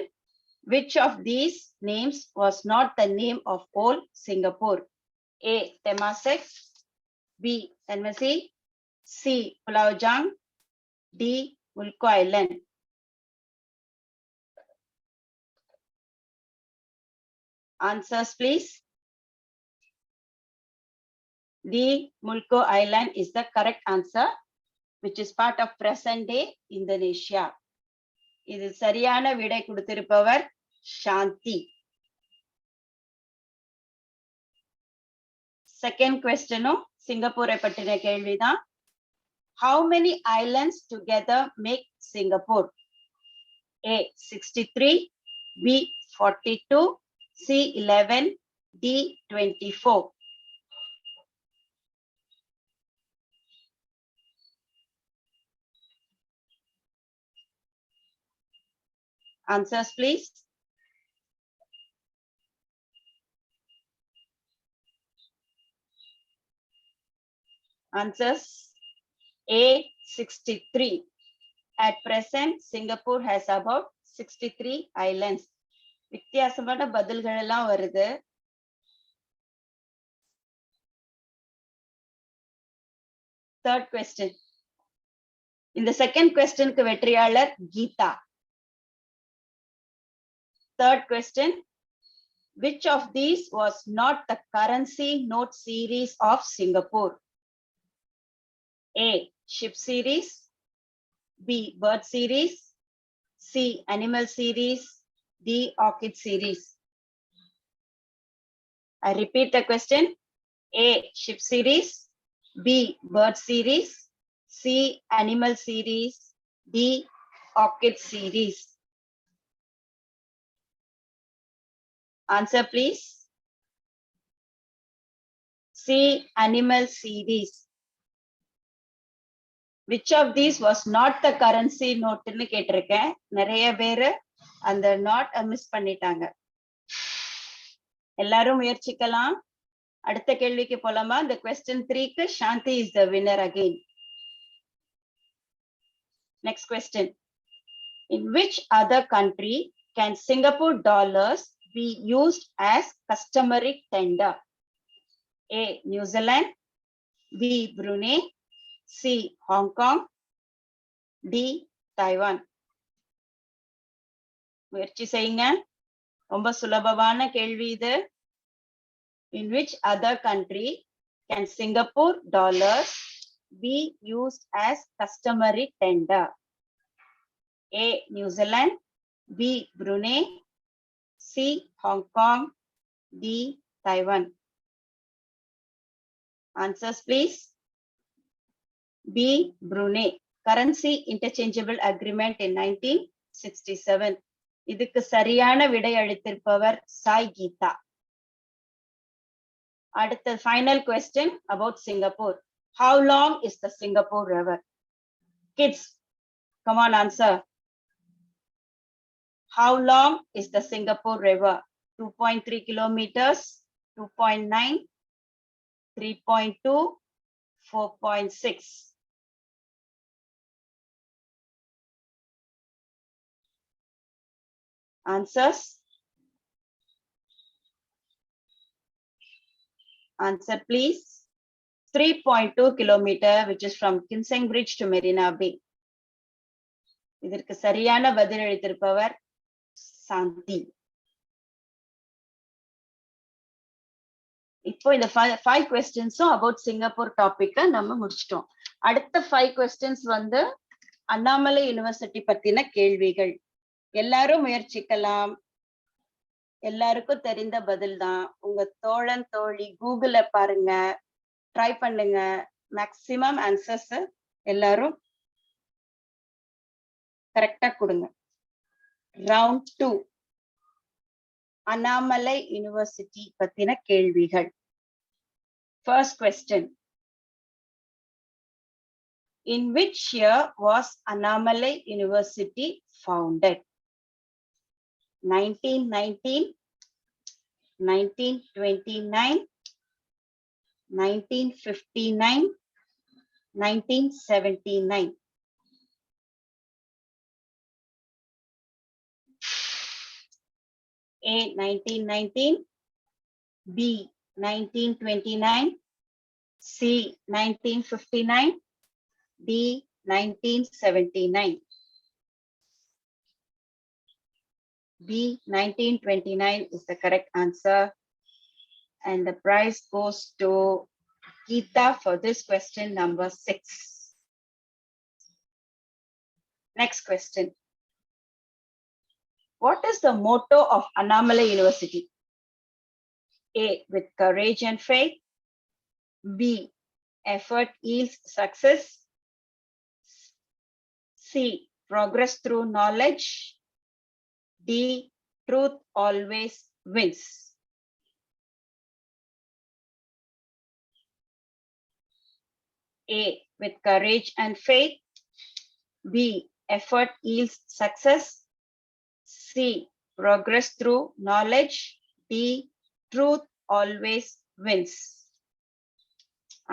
[SPEAKER 5] Which of these names was not the name of old Singapore? A. Temasek, B. Tanmasi, C. Pulau Jong, D. Muku Island. Answers please. The Mulko Island is the correct answer, which is part of present day Indonesia. இது சரியான விடை கொடுத்திருப்பவர் சாந்தி. Second கொஸ்டினும் சிங்கப்பூரை பற்றின கேள்விதான். How many islands together make Singapore? A. 63, B. 42, C. 11, D. 24. Answers please. Answers A. 63. At present, Singapore has about 63 islands. வித்தியாசமான பதில்கள் எல்லாம் வருது. Third question. இந்த செகண்ட் கொஸ்டினுக்கு வெற்றியாளர் Geetha. Third question. Which of these was not the currency note series of Singapore? A. Ship series, B. Bird series, C. Animal series, D. Orchid series. I repeat the question. A. Ship series, B. Bird series, C. Animal series, D. Orchid series. Answer please. C. Animal series. Which of these was not the currency note ன்னு கேட்டிருக்கேன். நிறைய பேரு அந்த not miss பண்ணிட்டாங்க. எல்லாரும் முயற்சிக்கலாம். அடுத்த கேள்விக்கு போலாமா? இந்த question 3க்கு Shanti is the winner again. Next question. In which other country can Singapore dollars be used as customary tender? A. New Zealand, B. Brunei, C. Hong Kong, D. Taiwan. முயற்சி செய்யுங்க. ரொம்ப சுலபமான கேள்வி இது. In which other country can Singapore dollars be used as customary tender? A. New Zealand, B. Brunei, C. Hong Kong, D. Taiwan. Answers please. B. Brunei. Currency interchangeable agreement in 1967. இதுக்கு சரியான விடை அளித்திருப்பவர் சாய் கீதா. அடுத்த final question about Singapore. How long is the Singapore River? Kids, come on, answer. How long is the Singapore River? 2.3 kilometers, 2.9, 3.2, 4.6. Answers? Answer please. 3.2 kilometer, which is from Kinseng Bridge to Marina Bay. இதற்கு சரியான பதில் அளித்திருப்பவர் சாந்தி. இப்போ இந்த 5 questions-உம் about Singapore டாபிக்க நம்ம முடிச்சிட்டோம். அடுத்த 5 questions வந்து Annamalai university பத்தின கேள்விகள். எல்லாரும் முயற்சிக்கலாம். எல்லாருக்கும் தெரிந்த பதில் தான். உங்க தோழன் தோழி கூகுள்ல பாருங்க, ட்ரை பண்ணுங்க. மேக்சிமம் ஆன்சர்ஸ் எல்லாரும் கரெக்டா கொடுங்க. ரவுண்ட் 2 அண்ணாமலை யுனிவர்சிட்டி பத்தின கேள்விகள். First question. In which year was Annamalai University founded? 1919, 1929, 1959, 1979. A 1919, B 1929, C 1959, D 1979. B 1929 is the correct answer, and the prize goes to Geeta for this question number 6. Next question. What is the motto of Annamalai University? A, with courage and faith. B, effort yields success. C, progress through knowledge. D, truth always wins. A, with courage and faith. B, effort yields success. C, progress through knowledge. D, truth always wins.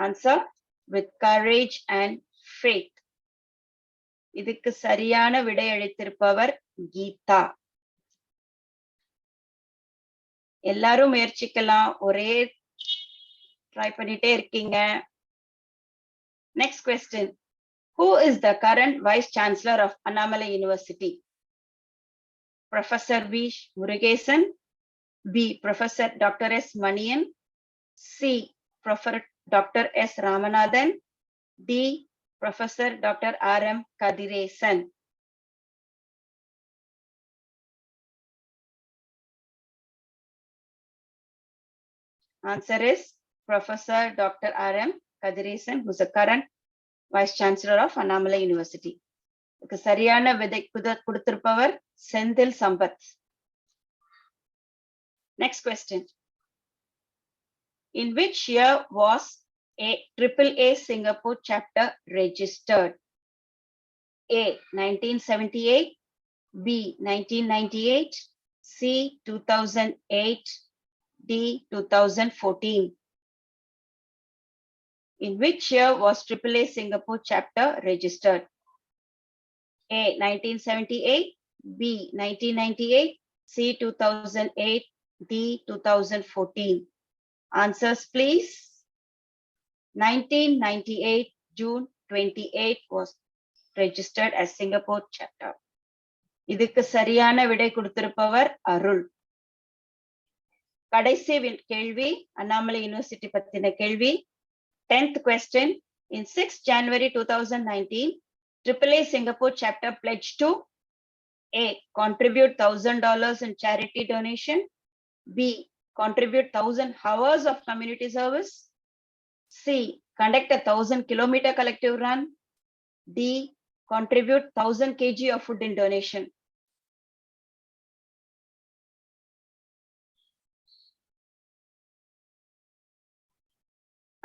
[SPEAKER 5] Answer, with courage and faith. இதுக்கு சரியான விடை அளித்திருப்பவர் கீதா. எல்லாரும் முயற்சிக்கலாம், ஒரே try பண்ணிட்டே இருக்கீங்க. Next question. Who is the current Vice Chancellor of Annamalai University? Professor V. Murugesan. B, Professor Dr. S. Manian. C, Professor Dr. S. Ramanathan. D, Professor Dr. R. M. Kadiresan. Answer is Professor Dr. R. M. Kadiresan, who is the current Vice Chancellor of Annamalai University. இதுக்கு சரியான விடை கொடுத்திருப்பவர் Senthil Sampath. Next question. In which year was a AAA Singapore chapter registered? A, 1978, B, 1998, C, 2008, D, 2014. In which year was AAA Singapore chapter registered? A, 1978, B, 1998, C, 2008, D, 2014. Answers please. 1998, June 28 was registered as Singapore chapter. இதுக்கு சரியான விடை கொடுத்திருப்பவர் அருள். கடைசி கேள்வி Annamalai university பத்தின கேள்வி. 10th question. In 6th January 2019, AAA Singapore chapter pledged to A, contribute $1,000 in charity donation. B, contribute 1,000 hours of community service. C, conduct a 1,000-kilometer collective run. D, contribute 1,000 kg of food in donation.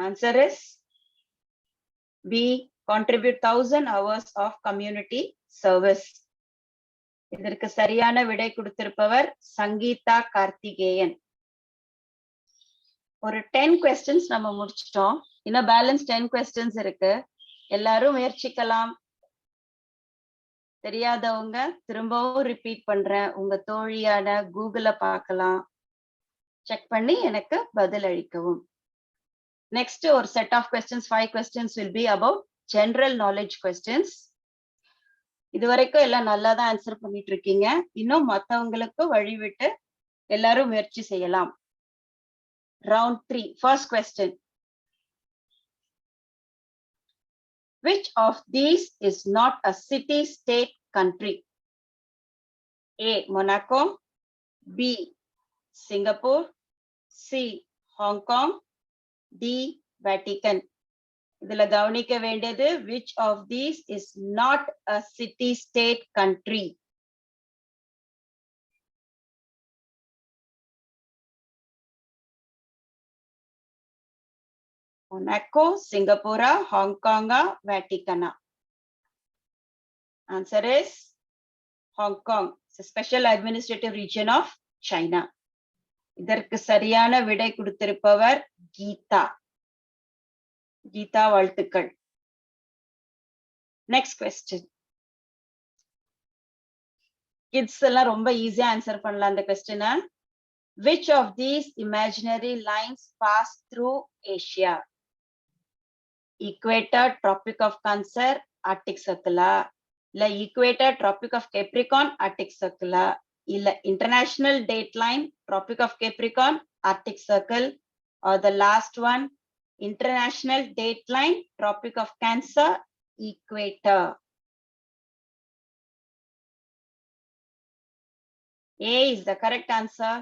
[SPEAKER 5] Answer is B, contribute 1,000 hours of community service. இதற்கு சரியான விடை கொடுத்திருப்பவர் சங்கீதா கார்த்திகேயன். ஒரு 10 questions நம்ம முடிச்சிட்டோம். இன்னும் balance 10 questions இருக்கு. எல்லாரும் முயற்சிக்கலாம். தெரியாதவங்க திரும்பவும் ரிப்பீட் பண்றேன். உங்க தோழியான கூகுள பார்க்கலாம். செக் பண்ணி எனக்கு பதில் அளிக்கவும். நெக்ஸ்ட் ஒரு set of questions, 5 questions will be about general knowledge questions. இதுவரைக்கும் எல்லாம் நல்லா தான் ஆன்சர் பண்ணிட்டு இருக்கீங்க. இன்னும் மத்தவங்களுக்கு வழிவிட்டு எல்லாரும் முயற்சி செய்யலாம். Round 3, first question. Which of these is not a city-state country? A. Monaco, B. Singapore, C. Hong Kong, D. Vatican. இதுல கவனிக்க வேண்டியது which of these is not a city-state country? Monaco, Singapore, Hong Kong, Vatican. Answer is Hong Kong. It's a special administrative region of China. இதற்கு சரியான விடை கொடுத்திருப்பவர் கீதா. கீதா வாழ்த்துக்கள். Next question. Kids எல்லாம் ரொம்ப ஈஸியா ஆன்சர் பண்ணலாம் அந்த கொஸ்டினை. Which of these imaginary lines pass through Asia? Equator, Tropic of Cancer, Arctic Circle, இல்ல Equator, Tropic of Capricorn, Arctic Circle, இல்ல International Dateline, Tropic of Capricorn, Arctic Circle, or the last one, International Dateline, Tropic of Cancer, Equator. A is the correct answer.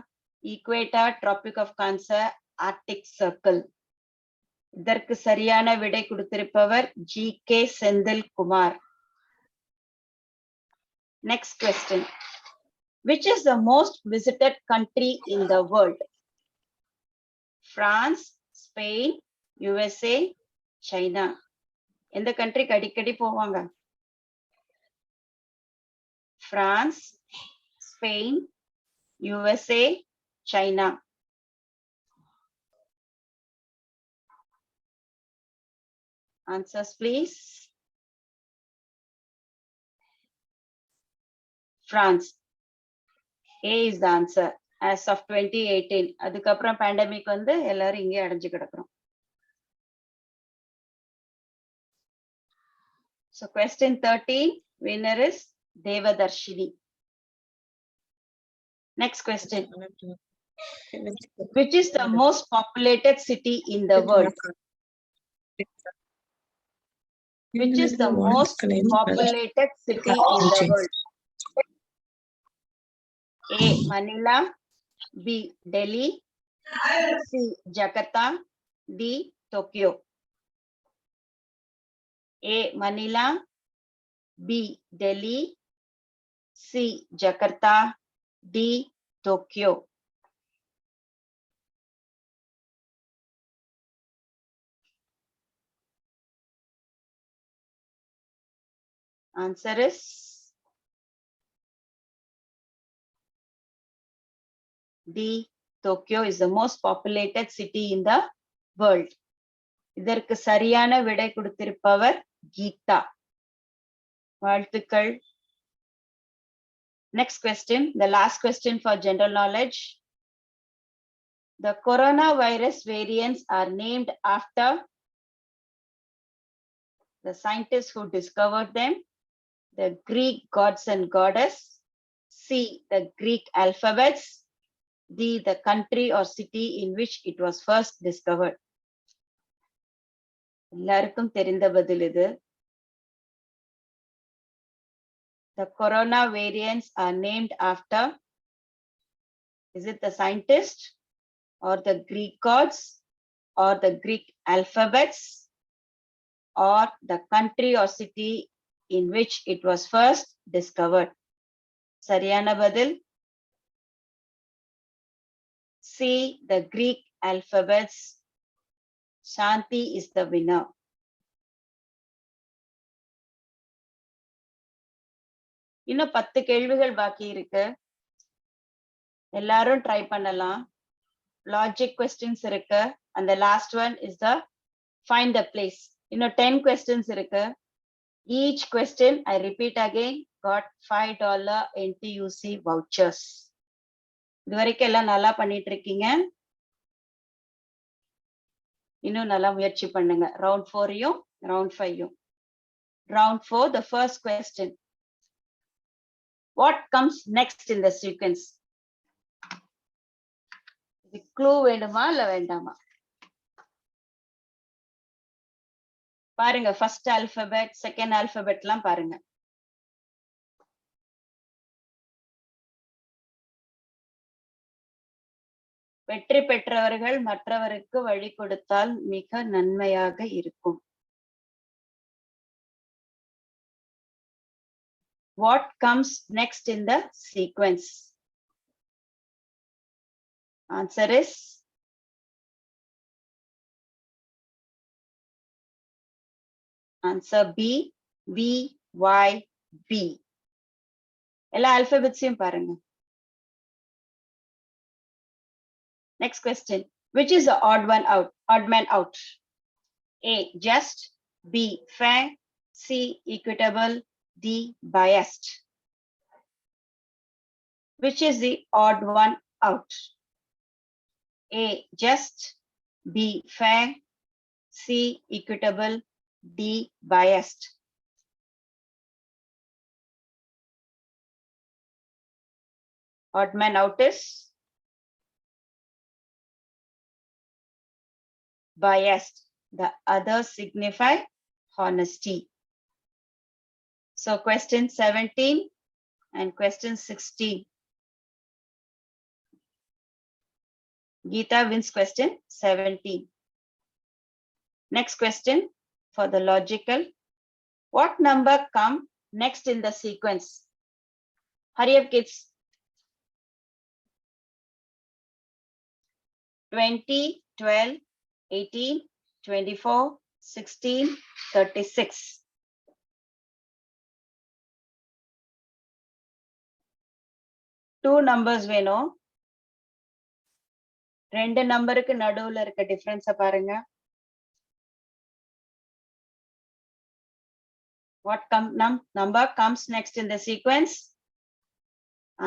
[SPEAKER 5] Equator, Tropic of Cancer, Arctic Circle. இதற்கு சரியான விடை கொடுத்திருப்பவர் G K. Senthil Kumar. Next question. Which is the most visited country in the world? France, Spain, USA, China. எந்த கண்ட்ரிக்கு அடிக்கடி போவாங்க? France, Spain, USA, China. Answers please. France. A is the answer as of 2018. அதுக்கப்புறம் pandemic வந்து எல்லாரும் இங்கே அடைஞ்சு கிடக்குறோம். So question 13, winner is Devadarshini. Next question. Which is the most populated city in the world? Which is the most populated city in the world? A. Manila, B. Delhi, C. Jakarta, D. Tokyo. A. Manila, B. Delhi, C. Jakarta, D. Tokyo. Answer is D. Tokyo is the most populated city in the world. இதற்கு சரியான விடை கொடுத்திருப்பவர் கீதா. வாழ்த்துக்கள். Next question, the last question for general knowledge. The coronavirus variants are named after the scientists who discovered them, the Greek gods and goddess, C. the Greek alphabets, D. the country or city in which it was first discovered. எல்லாருக்கும் தெரிந்த பதில் இது. The corona variants are named after, is it the scientist or the Greek gods or the Greek alphabets or the country or city in which it was first discovered? சரியான பதில் C. the Greek alphabets. Shanti is the winner. இன்னும் 10 கேள்விகள் பாக்கி இருக்கு. எல்லாரும் try பண்ணலாம். logic questions irukku, and the last one is the find the place. 10 questions irukku. Each question, I repeat again, got $5 NTUC vouchers. இது வரைக்கும் எல்லாம் நல்லா பண்ணிட்டு இருக்கீங்க. இன்னும் நல்லா முயற்சி பண்ணுங்க. round 4யும் round 5யும். round 4, the first question. What comes next in the sequence? இது clue வேண்டுமா இல்ல வேண்டாமா? பாருங்க, first alphabet, second alphabet எல்லாம் பாருங்க. வெற்றி பெற்றவர்கள் மற்றவருக்கு வழி கொடுத்தால் மிக நன்மையாக இருக்கும். What comes next in the sequence? Answer is answer B, V, Y, B. எல்லா alphabetsயும் பாருங்க. Next question. Which is the odd man out? A, just. B, fair. C, equitable. D, biased. Which is the odd one out? A, just. B, fair. C, equitable. D, biased. Odd man out is biased. The others signify honesty. So question 17 and question 16. Geeta wins question 17. Next question for the logical. What number come next in the sequence? Hurry up, kids. 20, 12, 18, 24, 16, 36. Two numbers வேணும். ரெண்டு நம்பருக்கு நடுவுல இருக்க difference பாருங்க. What number comes next in the sequence?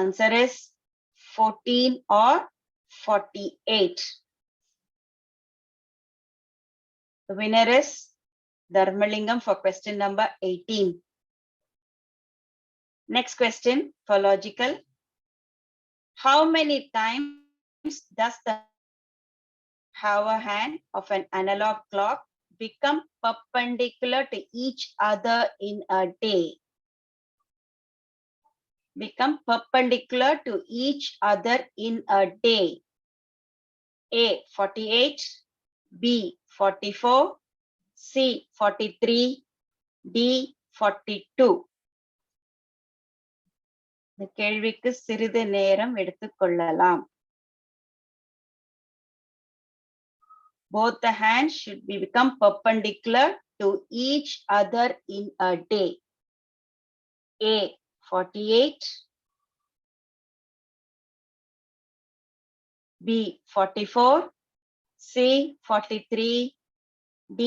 [SPEAKER 5] Answer is 14 or 48. The winner is Dharmalingam for question number 18. Next question for logical. How many times does the hour hand of an analog clock become perpendicular to each other in a day? Become perpendicular to each other in a day. A, 48. B, 44. C, 43. D, 42. இந்த கேள்விக்கு சிறிது நேரம் எடுத்துக்கொள்ளலாம். Both the hands should become perpendicular to each other in a day. A, 48. B, 44. C, 43. D,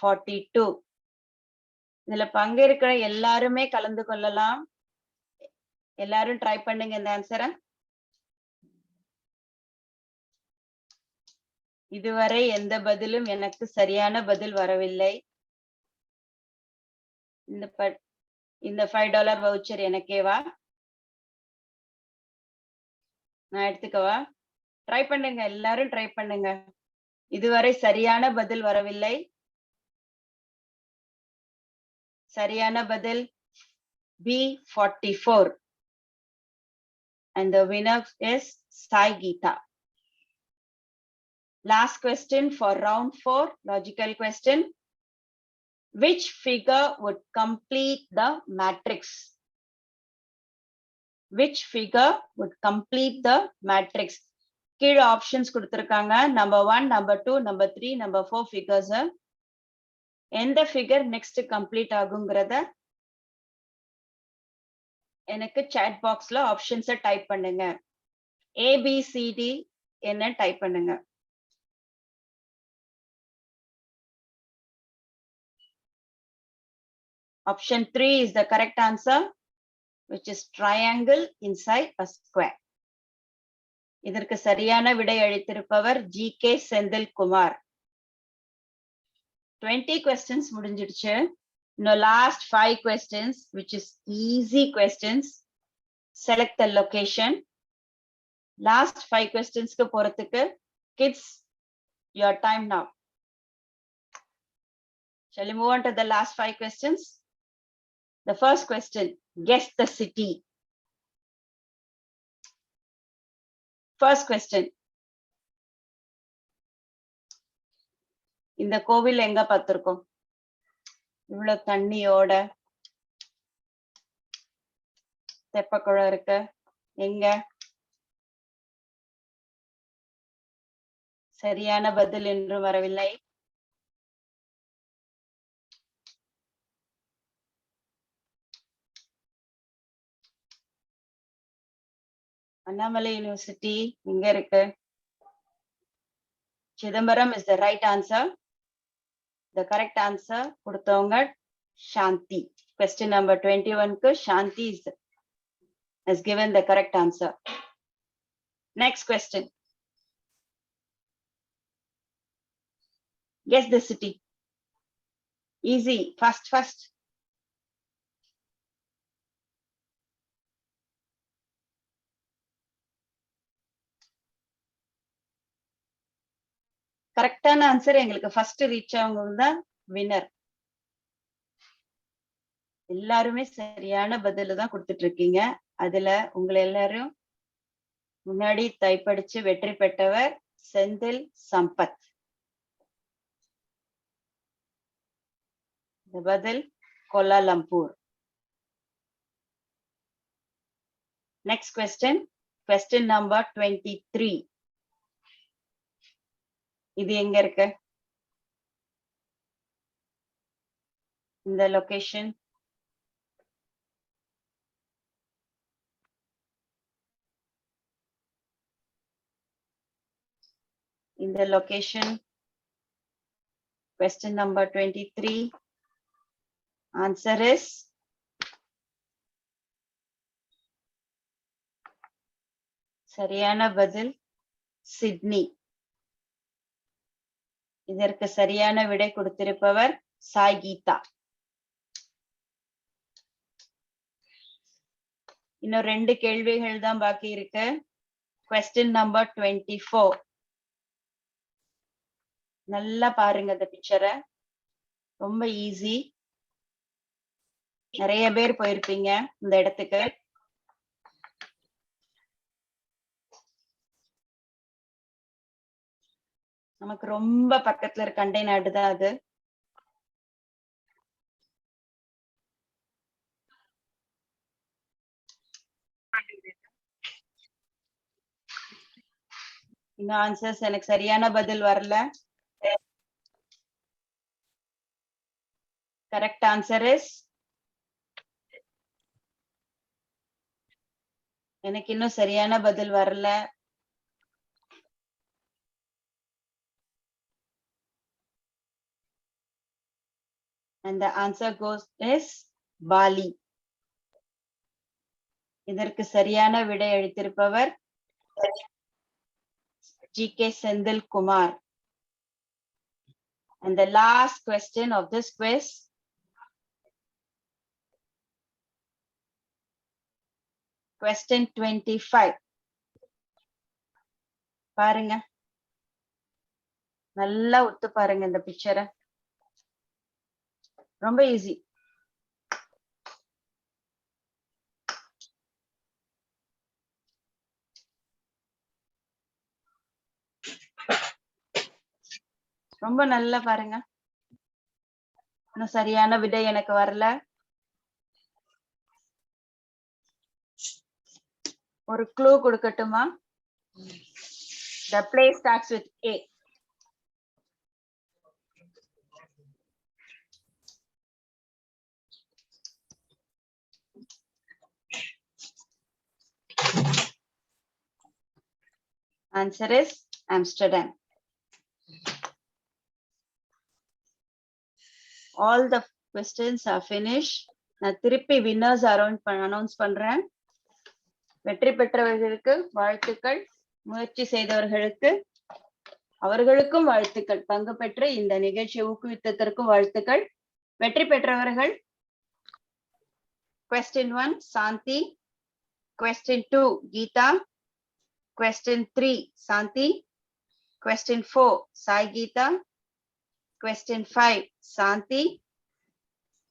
[SPEAKER 5] 42. இதுல பங்கேற்கிற எல்லாருமே கலந்து கொள்ளலாம். எல்லாரும் ட்ரை பண்ணுங்க இந்த ஆன்சரை. இதுவரை எந்த பதிலும் எனக்கு சரியான பதில் வரவில்லை. இந்த $5 வவுச்சர் எனக்கேவா? நான் எடுத்துக்கவா? ட்ரை பண்ணுங்க, எல்லாரும் ட்ரை பண்ணுங்க. இதுவரை சரியான பதில் வரவில்லை. சரியான பதில் B44. And the winner is Sai Geeta. Last question for round 4, logical question. Which figure would complete the matrix? Which figure would complete the matrix? கீழ ஆப்ஷன்ஸ் கொடுத்திருக்காங்க. number 1, number 2, number 3, number 4 figures. எந்த figure next complete ஆகுங்கிறத எனக்கு chat பாக்ஸ்ல ஆப்ஷன்ஸை type பண்ணுங்க. ABCD என்ன type பண்ணுங்க. Option 3 is the correct answer, which is triangle inside a square. இதற்கு சரியான விடை அளித்திருப்பவர் ஜி.கே. செந்தில்குமார். 20 questions முடிஞ்சிடுச்சு. இன்னும் last 5 questions, which is easy questions. Select the location. Last 5 questions க்கு போறதுக்கு kids, your time now. Shall we move on to the last 5 questions? The first question, guess the city. First question. இந்த கோவில் எங்க பார்த்திருக்கோம்? இவ்வளவு தண்ணியோட தெப்பக்குளம் இருக்கு. எங்க? சரியான பதில் என்று வரவில்லை. அண்ணாமலை யூனிவர்சிட்டி எங்க இருக்கு? Chidambaram is the right answer. The correct answer கொடுத்தவங்க சாந்தி. Question number 21 க்கு சாந்தி has given the correct answer. Next question. Guess the city. Easy, fast. கரெக்டான ஆன்சர் எங்களுக்கு ஃபர்ஸ்ட் ரீச் ஆவங்க தான் வின்னர். எல்லாருமே சரியான பதில தான் கொடுத்துட்டு இருக்கீங்க. அதுல உங்களை எல்லாரும் முன்னாடி டைப்படிச்சு வெற்றி பெற்றவர் செந்தில் சம்பத். பதில் Kuala Lumpur. Next question, question number 23. இது எங்க இருக்கு? இந்த location question number 23. Answer is சரியான பதில் சிட்னி. இதற்கு சரியான விடை கொடுத்திருப்பவர் சாய் கீதா. இன்னும் 2 கேள்விகள் தான் பாக்கி இருக்கு. Question number 24. நல்லா பாருங்க இந்த பிக்சரை. ரொம்ப ஈஸி. நிறைய பேர் போயிருப்பீங்க இந்த இடத்துக்கு. நமக்கு ரொம்ப பக்கத்துல இருக்க அண்டை நாடு தான் அது. இன்னும் ஆன்சர்ஸ் எனக்கு சரியான பதில் வரல. கரெக்ட் ஆன்சர் இஸ், எனக்கு இன்னும் சரியான பதில் வரல. And the answer goes is Bali. இதற்கு சரியான விடை அளித்திருப்பவர் G K. Senthilkumar. And the last question of this quiz. Question 25. பாருங்க, நல்லா உத்து பாருங்க இந்த பிக்சரை. ரொம்ப ஈஸி. ரொம்ப நல்லா பாருங்க. இன்னும் சரியான விடை எனக்கு வரல. ஒரு clue கொடுக்கட்டுமா? The place starts with A. Answer is Amsterdam. All the questions are finished. நான் திருப்பி winners announce பண்றேன். வெற்றி பெற்றவர்களுக்கு வாழ்த்துக்கள், முயற்சி செய்தவர்களுக்கு அவர்களுக்கும் வாழ்த்துக்கள், பங்கு பெற்று இந்த நிகழ்ச்சியை ஊக்குவித்ததற்கும் வாழ்த்துக்கள். வெற்றி பெற்றவர்கள் Question 1 Santi, Question 2 Geeta, Question 3 Santi, Question 4 Sai Geeta, Question 5 Santi,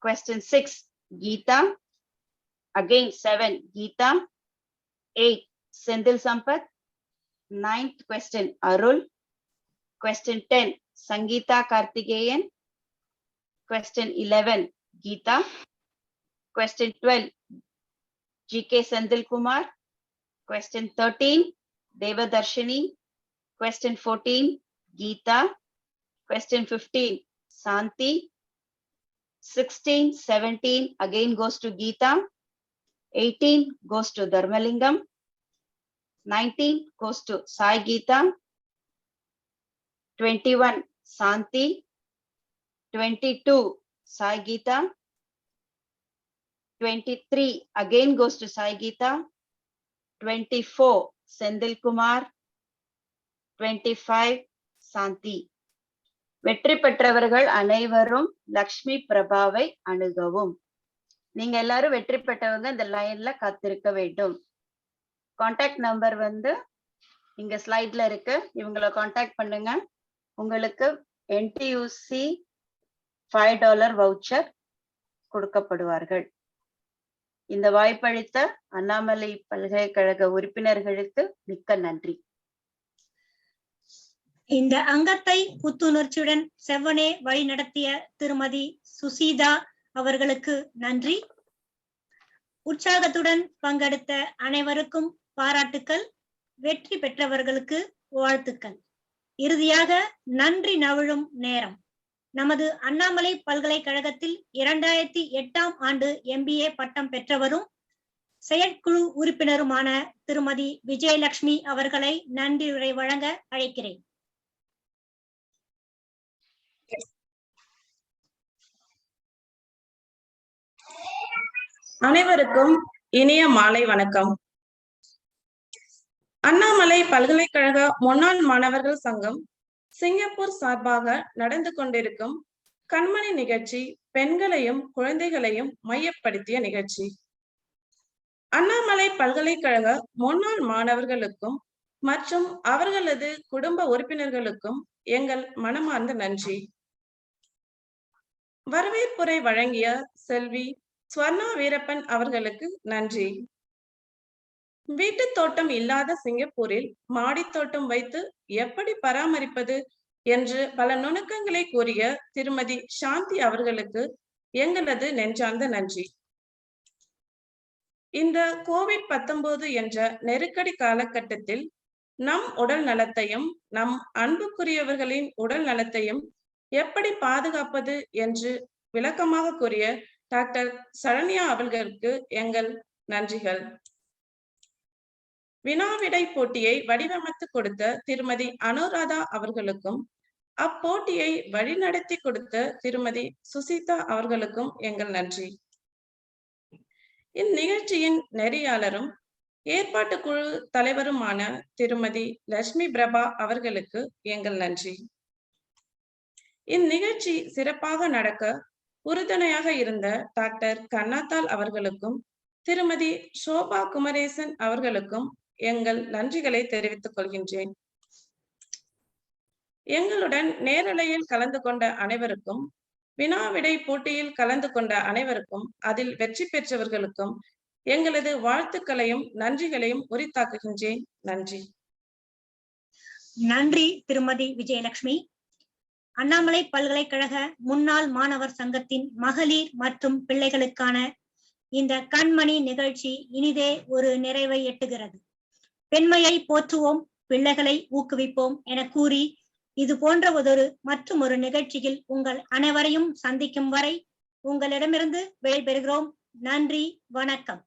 [SPEAKER 5] Question 6 Geeta, again 7 Geeta, 8 Sendil Sampath, 9th question Arul, Question 10 Sangeeta Karthikeyan, Question 11 Geeta, Question 12 GK Sendil Kumar, Question 13 Devadarshini, Question 14 Geeta, Question 15 Santi, 16, 17 again goes to Geeta, 18 goes to Dharmalingam, 19 goes to Sai Geeta, 21 Santi, 22 Sai Geeta, 23 again goes to Sai Geeta, 24 Sendil Kumar, 25 Santi. வெற்றி பெற்றவர்கள் அனைவரும் லக்ஷ்மி பிரபாவை அணுகவும். நீங்க எல்லாரும் வெற்றி பெற்றவங்க இந்த லைன்ல காத்திருக்க வேண்டும். கான்டாக்ட் நம்பர் வந்து இங்க ஸ்லைட்ல இருக்கு, இவங்களை கான்டாக்ட் பண்ணுங்க. உங்களுக்கு NTUC $5 வவுச்சர் கொடுக்கப்படுவார்கள். இந்த வாய்ப்பளித்த அண்ணாமலை பல்கலைக்கழக உறுப்பினர்களுக்கு மிக்க நன்றி.
[SPEAKER 2] இந்த அங்கத்தை புத்துணர்ச்சியுடன் செவ்வனே வழி நடத்திய திருமதி சுசீதா அவர்களுக்கு நன்றி. உற்சாகத்துடன் பங்கெடுத்த அனைவருக்கும் பாராட்டுக்கள், வெற்றி பெற்றவர்களுக்கு வாழ்த்துக்கள். இறுதியாக நன்றி நவிழும் நேரம். நமது அண்ணாமலை பல்கலைக்கழகத்தில் 2008ஆம் ஆண்டு MBA பட்டம் பெற்றவரும் செயற்குழு உறுப்பினருமான திருமதி விஜயலட்சுமி அவர்களை நன்றியுரை வழங்க அழைக்கிறேன்.
[SPEAKER 6] அனைவருக்கும் இனிய மாலை வணக்கம். அண்ணாமலை பல்கலைக்கழக முன்னாள் மாணவர்கள் சங்கம் சிங்கப்பூர் சார்பாக நடந்து கொண்டிருக்கும் கண்மணி நிகழ்ச்சி பெண்களையும் குழந்தைகளையும் மையப்படுத்திய நிகழ்ச்சி. அண்ணாமலை பல்கலைக்கழக முன்னாள் மாணவர்களுக்கும் மற்றும் அவர்களது குடும்ப உறுப்பினர்களுக்கும் எங்கள் மனமார்ந்த நன்றி. வரவேற்புரை வழங்கிய செல்வி ஸ்வர்ணா வீரப்பன் அவர்களுக்கு நன்றி. வீட்டு தோட்டம் இல்லாத சிங்கப்பூரில் மாடித்தோட்டம் வைத்து எப்படி பராமரிப்பது என்று பல நுணுக்கங்களை கூறிய திருமதி சாந்தி அவர்களுக்கு எங்களது நெஞ்சார்ந்த நன்றி. இந்த COVID-19 என்ற நெருக்கடி காலகட்டத்தில் நம் உடல் நலத்தையும் நம் அன்புக்குரியவர்களின் உடல் நலத்தையும் எப்படி பாதுகாப்பது என்று விளக்கமாக கூறிய டாக்டர் சரண்யா அவர்களுக்கு எங்கள் நன்றிகள். வினாவிடை போட்டியை வடிவமைத்து கொடுத்த திருமதி அனுராதா அவர்களுக்கும் அப்போட்டியை வழிநடத்தி கொடுத்த திருமதி சுசீதா அவர்களுக்கும் எங்கள் நன்றி. இந்நிகழ்ச்சியின் நெறியாளரும் ஏற்பாட்டு குழு தலைவருமான திருமதி லட்சுமி பிரபா அவர்களுக்கு எங்கள் நன்றி. இந்நிகழ்ச்சி சிறப்பாக நடக்க உறுதுணையாக இருந்த டாக்டர் கண்ணாத்தாள் அவர்களுக்கும் திருமதி சோபா குமரேசன் அவர்களுக்கும் எங்கள் நன்றிகளை தெரிவித்துக் கொள்கின்றேன். எங்களுடன் நேரலையில் கலந்து கொண்ட அனைவருக்கும், வினாவிடை போட்டியில் கலந்து கொண்ட அனைவருக்கும், அதில் வெற்றி பெற்றவர்களுக்கும் எங்களது வாழ்த்துக்களையும் நன்றிகளையும் உரித்தாக்குகின்றேன். நன்றி.
[SPEAKER 2] நன்றி திருமதி விஜயலட்சுமி. அண்ணாமலை பல்கலைக்கழக முன்னாள் மாணவர் சங்கத்தின் மகளிர் மற்றும் பிள்ளைகளுக்கான இந்த கண்மணி நிகழ்ச்சி இனிதே ஒரு நிறைவை எட்டுகிறது. பெண்மையை போற்றுவோம், பிள்ளைகளை ஊக்குவிப்போம் என கூறி இது போன்ற மற்றும் ஒரு நிகழ்ச்சியில் உங்கள் அனைவரையும் சந்திக்கும் வரை உங்களிடமிருந்து விடைபெறுகிறோம். நன்றி, வணக்கம்.